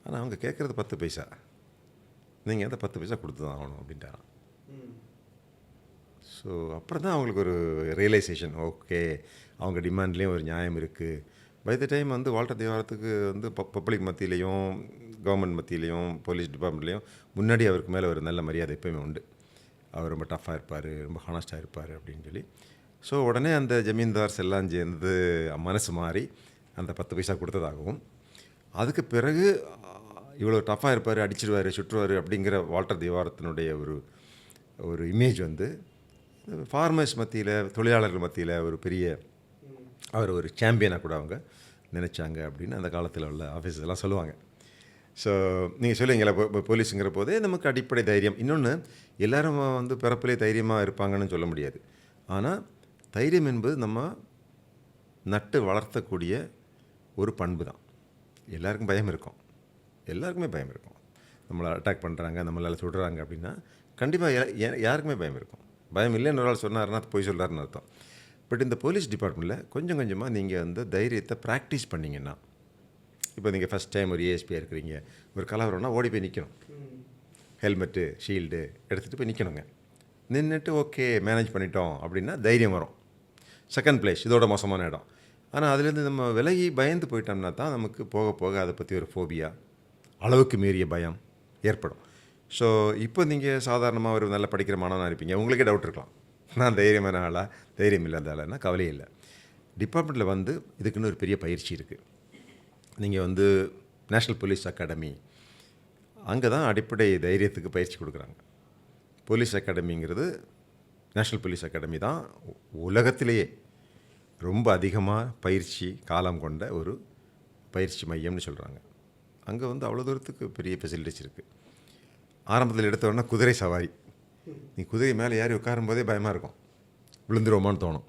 ஆனால் அவங்க கேட்குறது 10 பைசா, நீங்கள் அந்த 10 பைசா கொடுத்து தான் ஆகணும் அப்படின்ட்டாராம். ஸோ அப்புறம் தான் அவங்களுக்கு ஒரு ரியலைசேஷன், ஓகே அவங்க டிமாண்ட்லேயும் ஒரு நியாயம் இருக்குது. பை த டைம் வந்து வால்டர் தேவாரத்துக்கு வந்து பப்ளிக் மத்தியிலையும் கவர்மெண்ட் மத்தியிலையும் போலீஸ் டிபார்ட்மெண்ட்லேயும் முன்னாடி அவருக்கு மேலே ஒரு நல்ல மரியாதை எப்போயுமே உண்டு. அவர் ரொம்ப டஃப்பாக இருப்பார், ரொம்ப ஹானஸ்ட்டாக இருப்பார் அப்படின்னு சொல்லி. ஸோ உடனே அந்த ஜமீன்தார்ஸ் எல்லாம் சேர்ந்து மனசு மாறி அந்த 10 பைசா கொடுத்ததாகவும், அதுக்கு பிறகு இவ்வளோ டஃப்பாக இருப்பார், அடிச்சிடுவார், சுற்றுவார் அப்படிங்கிற வால்டர் தேவாரத்தினுடைய ஒரு இமேஜ் வந்து ஃபார்மர்ஸ் மத்தியில், தொழிலாளர்கள் மத்தியில் ஒரு பெரிய அவர் ஒரு சாம்பியனாக கூட அவங்க நினச்சாங்க அப்படின்னு அந்த காலத்தில் உள்ள ஆஃபீஸர்ஸ் எல்லாம் சொல்லுவாங்க. ஸோ நீங்கள் சொல்லுவீங்களா, போலீஸுங்கிற போதே நமக்கு அடிப்படை தைரியம். இன்னொன்று, எல்லோரும் வந்து பிறப்பிலே தைரியமாக இருப்பாங்கன்னு சொல்ல முடியாது. ஆனால் தைரியம் என்பது நம்ம நட்டு வளர்த்தக்கூடிய ஒரு பண்பு தான். எல்லாருக்கும் பயம் இருக்கும், எல்லாருக்குமே பயம் இருக்கும். நம்மளை அட்டாக் பண்ணுறாங்க, நம்மளால் சுடுறாங்க அப்படின்னா கண்டிப்பாக யாருக்குமே பயம் இருக்கும். பயம் இல்லைன்னு ஒரு ஆள் சொன்னார்னா போய் சொல்கிறாருன்னு அர்த்தம். பட் இந்த போலீஸ் டிபார்ட்மெண்ட்டில் கொஞ்சம் கொஞ்சமாக நீங்கள் வந்து தைரியத்தை ப்ராக்டிஸ் பண்ணிங்கன்னா, இப்போ நீங்கள் ஃபஸ்ட் டைம் ஒரு ஏஎஸ்பியாக இருக்கிறீங்க, ஒரு கலவரம்னா ஓடி போய் நிற்கணும், ஹெல்மெட்டு ஷீல்டு எடுத்துகிட்டு போய் நிற்கணுங்க. நின்றுட்டு ஓகே மேனேஜ் பண்ணிட்டோம் அப்படின்னா தைரியம் வரும். செகண்ட் பிளேஸ் இதோட மோசமான இடம். ஆனால் அதுலேருந்து நம்ம விலகி பயந்து போயிட்டோம்னா தான் நமக்கு போக போக அதை பற்றி ஒரு ஃபோபியா, அளவுக்கு மீறிய பயம் ஏற்படும். ஸோ இப்போ நீங்கள் சாதாரணமாக ஒரு நல்ல படிக்கிற மாணவனாக இருப்பீங்க, உங்களுக்கே டவுட் இருக்கலாம், நான் தைரியமான ஆளா தைரியம் இல்லாத ஆளான்னா கவலையே இல்லை. டிபார்ட்மெண்ட்டில் வந்து இதுக்குன்னு ஒரு பெரிய பயிற்சி இருக்குது. நீங்கள் வந்து நேஷ்னல் போலீஸ் அகாடமி, அங்கே தான் அடிப்படை தைரியத்துக்கு பயிற்சி கொடுக்குறாங்க. போலீஸ் அகாடமிங்கிறது, நேஷ்னல் போலீஸ் அகாடமி தான் உலகத்திலேயே ரொம்ப அதிகமாக பயிற்சி காலம் கொண்ட ஒரு பயிற்சி மையம்னு சொல்கிறாங்க. அங்கே வந்து அவ்வளோ தூரத்துக்கு பெரிய ஃபெசிலிட்டிஸ் இருக்குது. ஆரம்பத்தில் எடுத்தோடனே குதிரை சவாரி, நீ குதிரை மேலே ஏறி உட்காரும்போதே பயமாக இருக்கும், விழுந்துருவோமான்னு தோணும்.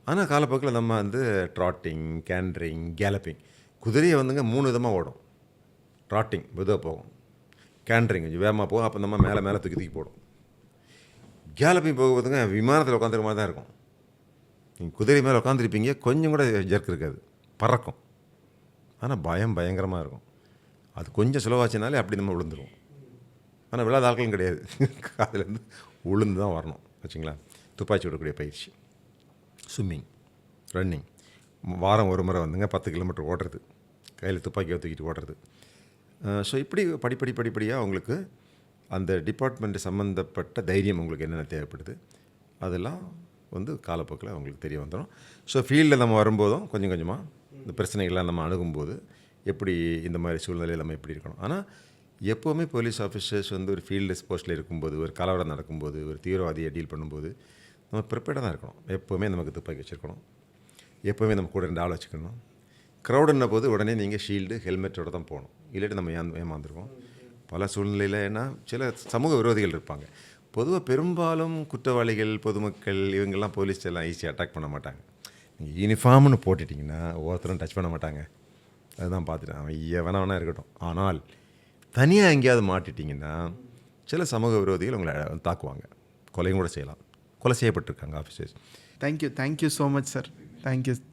ஆனால் காலப்போக்கில் நம்ம வந்து ட்ராட்டிங், கேண்டரிங், கேலப்பிங், குதிரையை வந்துங்க 3 விதமாக ஓடும். ட்ராட்டிங் மெதுவாக போகும், கேண்டரிங் கொஞ்சம் வேகமாக போகும், அப்போ நம்ம மேலே தூக்கி போடும். கேலப்பிங் போகும்போதுங்க விமானத்தில் உட்காந்துருக்க மாதிரி தான் இருக்கும். நீங்கள் குதிரை மேலே உட்காந்துருப்பீங்க, கொஞ்சம் கூட ஜர்க் இருக்காது, பறக்கும். ஆனால் பயங்கரமாக இருக்கும். அது கொஞ்சம் ஸ்லோவாச்சுனாலே அப்படி நம்ம விழுந்துருவோம். ஆனால் விழாத ஆட்களும் கிடையாது, அதுலேருந்து உளுந்து தான் வரணும் வச்சுங்களா. துப்பாக்கி விடக்கூடிய பயிற்சி, ஸ்விம்மிங், ரன்னிங், வாரம் ஒரு முறை வந்துங்க 10 கிலோமீட்டர் ஓடுறது, கையில் துப்பாக்கியை தூக்கிட்டு ஓடுறது. ஸோ இப்படி படிப்படியாக உங்களுக்கு அந்த டிபார்ட்மெண்ட்டு சம்மந்தப்பட்ட தைரியம் உங்களுக்கு என்னென்ன தேவைப்படுது அதெல்லாம் வந்து காலப்போக்கில் உங்களுக்கு தெரிய வந்துடும். ஸோ ஃபீல்டில் நம்ம வரும்போதும் கொஞ்சம் கொஞ்சமாக இந்த பிரச்சனைகள்லாம் நம்ம அணுகும்போது எப்படி இந்த மாதிரி சூழ்நிலையில் நம்ம எப்படி இருக்கணும். ஆனால் எப்போவுமே போலீஸ் ஆஃபீஸர்ஸ் வந்து ஒரு ஃபீல்டு போஸ்ட்டில் இருக்கும்போது, ஒரு கலவரம் நடக்கும்போது, ஒரு தீவிரவாதியை டீல் பண்ணும்போது நம்ம ப்ரிப்பேர்டாக தான் இருக்கணும். எப்போவுமே நமக்கு துப்பாக்கி வச்சுருக்கணும், எப்போவுமே நம்ம கூட 2 ஆள் வச்சுக்கணும். க்ரௌடுன்ன போது உடனே நீங்கள் ஷீல்டு ஹெல்மெட்டோடு தான் போகணும், இல்லாட்டி நம்ம ஏமாந்துருவோம் பல சூழ்நிலையில். ஏன்னா சில சமூக விரோதிகள் இருப்பாங்க. பொதுவாக பெரும்பாலும் குற்றவாளிகள், பொதுமக்கள் இவங்கெல்லாம் போலீஸ் எல்லாம் ஈஸியாக அட்டாக் பண்ண மாட்டாங்க. நீங்கள் யூனிஃபார்ம்னு போட்டுட்டிங்கன்னா ஒருத்தரும் டச் பண்ண மாட்டாங்க. அதுதான் பார்த்துட்டேன், அவன் வேணா இருக்கட்டும். ஆனால் தனியாக எங்கேயாவது மாட்டிட்டிங்கன்னா சில சமூக விரோதிகள் உங்களை தாக்குவாங்க, கொலையும் கூட செய்யலாம். கொலை செய்யப்பட்டிருக்காங்க officers. Thank you so much sir.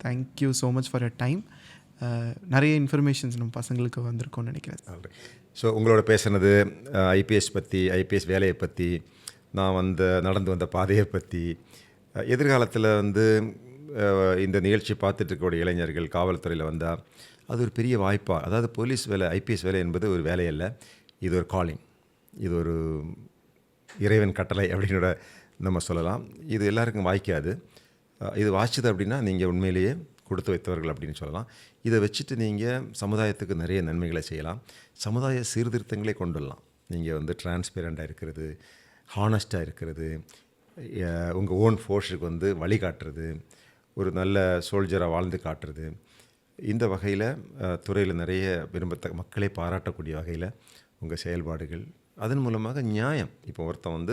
Thank you so much for your time. நிறைய இன்ஃபர்மேஷன்ஸ் நம்ம பசங்களுக்கு வந்திருக்கோம்னு நினைக்கிறேன். ஸோ உங்களோட பேசுனது ஐபிஎஸ் பற்றி, ஐபிஎஸ் வேலையை பற்றி, நான் நடந்து வந்த பாதையை பற்றி, எதிர்காலத்தில் இந்த நிகழ்ச்சி பார்த்துட்டு இருக்கக்கூடிய இளைஞர்கள் காவல்துறையில் வந்தால் அது ஒரு பெரிய வாய்ப்பாக, அதாவது போலீஸ் வேலை, ஐபிஎஸ் வேலை என்பது ஒரு வேலை அல்ல, இது ஒரு காலிங், இது ஒரு இறைவன் கட்டளை அப்படின்னு நம்ம சொல்லலாம். இது எல்லாருக்கும் வாய்க்காது. இது வாய்ச்சது அப்படின்னா நீங்கள் உண்மையிலேயே கொடுத்து வைத்தவர்கள் அப்படின்னு சொல்லலாம். இதை வச்சுட்டு நீங்கள் சமுதாயத்துக்கு நிறைய நன்மைகளை செய்யலாம், சமுதாய சீர்திருத்தங்களே கொண்டு வரலாம். நீங்கள் டிரான்ஸ்பேரண்டாக இருக்கிறது, ஹானஸ்ட்டாக இருக்கிறது, உங்கள் ஓன் ஃபோர்ஸுக்கு வழிகாட்டுறது, ஒரு நல்ல சோல்ஜராக வாழ்ந்து காட்டுறது, இந்த வகையில் துறையில் நிறைய மக்களே பாராட்டக்கூடிய வகையில் உங்கள் செயல்பாடுகள், அதன் மூலமாக நியாயம். இப்போ ஒருத்தன்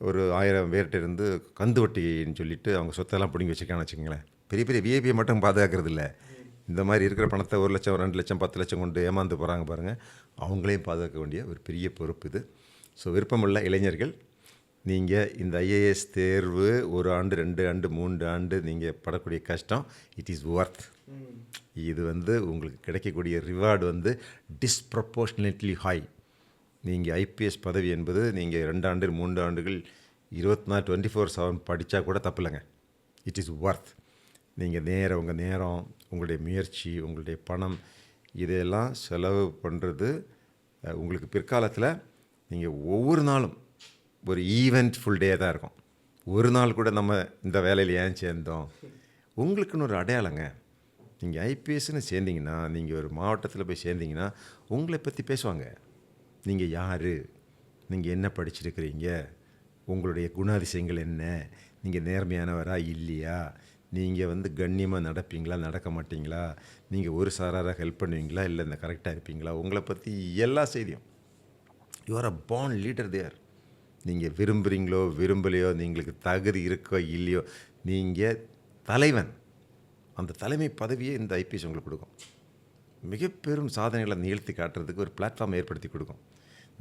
ஒரு 1000 பேர்கிட்ட இருந்து கந்து வட்டின்னு சொல்லிவிட்டு அவங்க சொத்தெல்லாம் பிடிங்கி வச்சுருக்கான்னு வச்சுக்கோங்களேன். பெரிய பெரிய விஐபியை மட்டும் பாதுகாக்கிறது இல்லை, இந்த மாதிரி இருக்கிற பணத்தை 1 லட்சம் 2 லட்சம் 10 லட்சம் கொண்டு ஏமாந்து போகிறாங்க பாருங்கள், அவங்களையும் பாதுகாக்க வேண்டிய ஒரு பெரிய பொறுப்பு இது. ஸோ விருப்பமுள்ள இளைஞர்கள், நீங்கள் இந்த ஐஏஎஸ் தேர்வு 1 ஆண்டு 2 ஆண்டு 3 ஆண்டு நீங்கள் படக்கூடிய கஷ்டம் இட் இஸ் ஒர்த். இது உங்களுக்கு கிடைக்கக்கூடிய ரிவார்டு டிஸ்ப்ரப்போர்ஷனேட்லி ஹை. நீங்கள் ஐபிஎஸ் பதவி என்பது நீங்கள் 2 ஆண்டு 3 ஆண்டுகள் 24/7 படித்தா கூட தப்பில்லைங்க, இட் இஸ் ஒர்த். நீங்கள் உங்கள் நேரம், உங்களுடைய முயற்சி, உங்களுடைய பணம், இதையெல்லாம் செலவு பண்ணுறது உங்களுக்கு பிற்காலத்தில் நீங்கள் ஒவ்வொரு நாளும் ஒரு ஈவெண்ட் ஃபுல் டே தான் இருக்கும். ஒரு நாள் கூட நம்ம இந்த வேலையில் ஏன் சேர்ந்தோம், உங்களுக்குன்னு ஒரு அடையாளங்க. நீங்கள் ஐபிஎஸ்ன்னு சேர்ந்தீங்கன்னா, நீங்கள் ஒரு மாவட்டத்தில் போய் சேர்ந்தீங்கன்னா உங்களை பற்றி பேசுவாங்க. நீங்கள் யார், நீங்கள் என்ன படிச்சிருக்கிறீங்க, உங்களுடைய குணாதிசயங்கள் என்ன, நீங்கள் நேர்மையானவரா இல்லையா, நீங்கள் கண்ணியமாக நடப்பீங்களா நடக்க மாட்டீங்களா, நீங்கள் ஒரு சாராராக ஹெல்ப் பண்ணுவீங்களா இல்லை இந்த கரெக்டாக இருப்பீங்களா, உங்களை பற்றி எல்லா செய்தியும். You are a born leader there. நீங்கள் விரும்புகிறீங்களோ விரும்பலையோ, நீங்களுக்கு தகுதி இருக்கோ இல்லையோ, நீங்கள் தலைவன். அந்த தலைமை பதவியே இந்த ஐபிஎஸ் உங்களுக்கு கொடுக்கும். மிக பெரும் சாதனைகளை நிகழ்த்தி காட்டுறதுக்கு ஒரு பிளாட்ஃபார்ம் ஏற்படுத்தி கொடுக்கும்.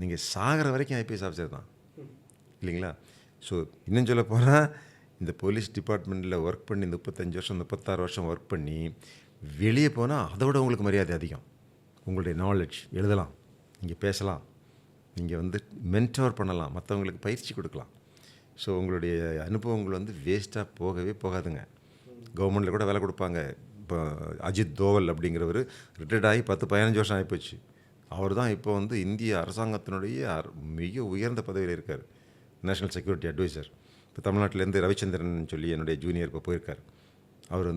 நீங்கள் சாகிற வரைக்கும் ஐபிஎஸ் ஆஃபீஸர் தான் இல்லைங்களா. ஸோ இன்னும் சொல்ல போனால் இந்த போலீஸ் டிபார்ட்மெண்ட்டில் ஒர்க் பண்ணி 35 வருஷம் 36 வருஷம் ஒர்க் பண்ணி வெளியே போனால் அதோட உங்களுக்கு மரியாதை அதிகம். உங்களுடைய நாலேஜ் எழுதலாம், நீங்கள் பேசலாம், நீங்கள் மென்டோர் பண்ணலாம், மற்றவங்களுக்கு பயிற்சி கொடுக்கலாம். ஸோ உங்களுடைய அனுபவங்கள் வேஸ்ட்டாக போகவே போகாதுங்க. கவர்மெண்ட்டில் கூட வேலை கொடுப்பாங்க. இப்போ அஜித் தோவல் அப்படிங்கிறவர் ரிட்டையர்ட் ஆகி 10-15 வருஷம் ஆகிப்போச்சு. அவர் தான் இப்போ இந்திய அரசாங்கத்தினுடைய மிக உயர்ந்த பதவியில் இருக்கார், நேஷ்னல் செக்யூரிட்டி அட்வைசர். இப்போ தமிழ்நாட்டிலேருந்து ரவிச்சந்திரன் சொல்லி என்னுடைய ஜூனியர் இப்போ போயிருக்கார். அவர்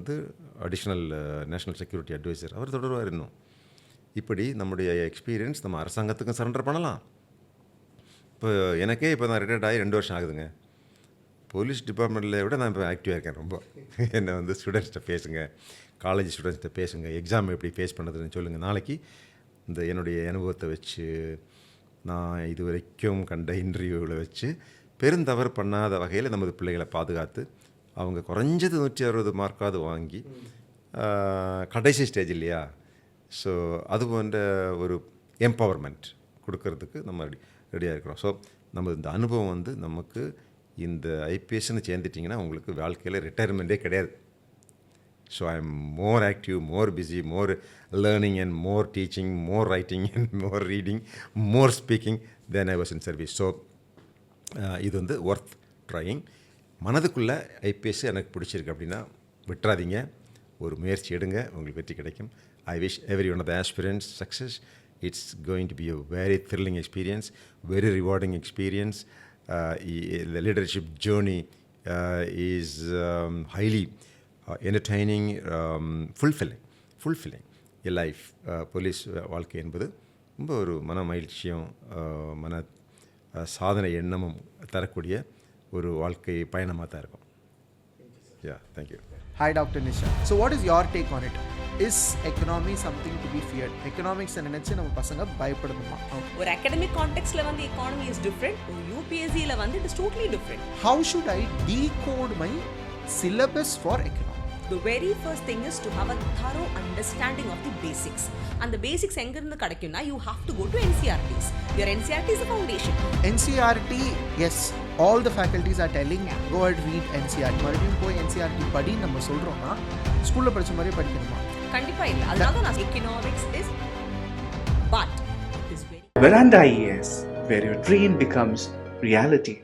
அடிஷ்னல் நேஷ்னல் செக்யூரிட்டி அட்வைசர். அவர் தொடருவார் இன்னும். இப்படி நம்முடைய எக்ஸ்பீரியன்ஸ் நம்ம அரசாங்கத்துக்கும் சரண்டர் பண்ணலாம். இப்போ எனக்கே இப்போ நான் ரிட்டையர்ட் ஆகி 2 வருஷம் ஆகுதுங்க. போலீஸ் டிபார்ட்மெண்ட்டில் விட நான் இப்போ ஆக்டிவாக இருக்கேன் ரொம்ப. என்னை ஸ்டூடெண்ட்ஸ்கிட்ட பேசுங்க, காலேஜ் ஸ்டூடெண்ட்ஸ்கிட்ட பேசுங்க, எக்ஸாம் எப்படி ஃபேஸ் பண்ணுறதுன்னு சொல்லுங்கள். நாளைக்கு என்னுடைய அனுபவத்தை வச்சு, நான் இது வரைக்கும் கண்ட இன்டர்வியூவில் வச்சு பெருந்தவறு பண்ணாத வகையில் நமது பிள்ளைகளை பாதுகாத்து அவங்க குறைஞ்சது 160 மார்க்காவது வாங்கி கடைசி ஸ்டேஜ் இல்லையா. ஸோ அது போன்ற ஒரு எம்பவர்மெண்ட் கொடுக்கறதுக்கு நம்ம ரெடியாக இருக்கிறோம். ஸோ நம்ம இந்த அனுபவம் நமக்கு இந்த ஐபிஎஸ்ன்னு சேர்ந்துட்டிங்கன்னா உங்களுக்கு வாழ்க்கையில் ரிட்டையர்மெண்ட்டே கிடையாது. So I am more active, more busy, more learning and more teaching, more writing and more reading, more speaking then I was in service. So இது வந்து ஒர்த் ட்ரையிங். மனதுக்குள்ளே ஐபிஎஸ் எனக்கு பிடிச்சிருக்கு அப்படின்னா விட்டுறாதீங்க, ஒரு முயற்சி எடுங்க, உங்களுக்கு வெற்றி கிடைக்கும். I wish every one of the aspirants success. It's going to be a very thrilling experience, very rewarding experience. The leadership journey is highly entertaining, fulfilling. A life, police வாழ்க்கை என்பது ரொம்ப ஒரு மன மகிழ்ச்சியும் மன சாதனை எண்ணமும் தரக்கூடிய ஒரு வாழ்க்கை பயணமாக தான் இருக்கும். Thank you. Hi Dr. Nisha. So what is your take on it? Is economy something to be feared? Economics நினைச்சு நம்ம பசங்க பயப்படணுமா? ஒரு academic contextல வந்து economy is different, ஒரு UPSCல வந்து it is totally different. How should I decode my syllabus for economics? The very first thing is to have a thorough understanding of the basics. And the basics எங்க இருந்து கிடைக்கும்னா you have to go to NCERTs. Your NCERT is the foundation. NCERT, yes, all the faculties are telling go and read NCERT. மறுபடியும் போய் NCERT படி நம்ம சொல்றோம்னா ஸ்கூல்ல படிச்ச மாதிரி படிக்கணுமா? கண்டிப்பா இல்ல. அதனால நான் economics is but it is very Veranda IAS, where your dream becomes reality.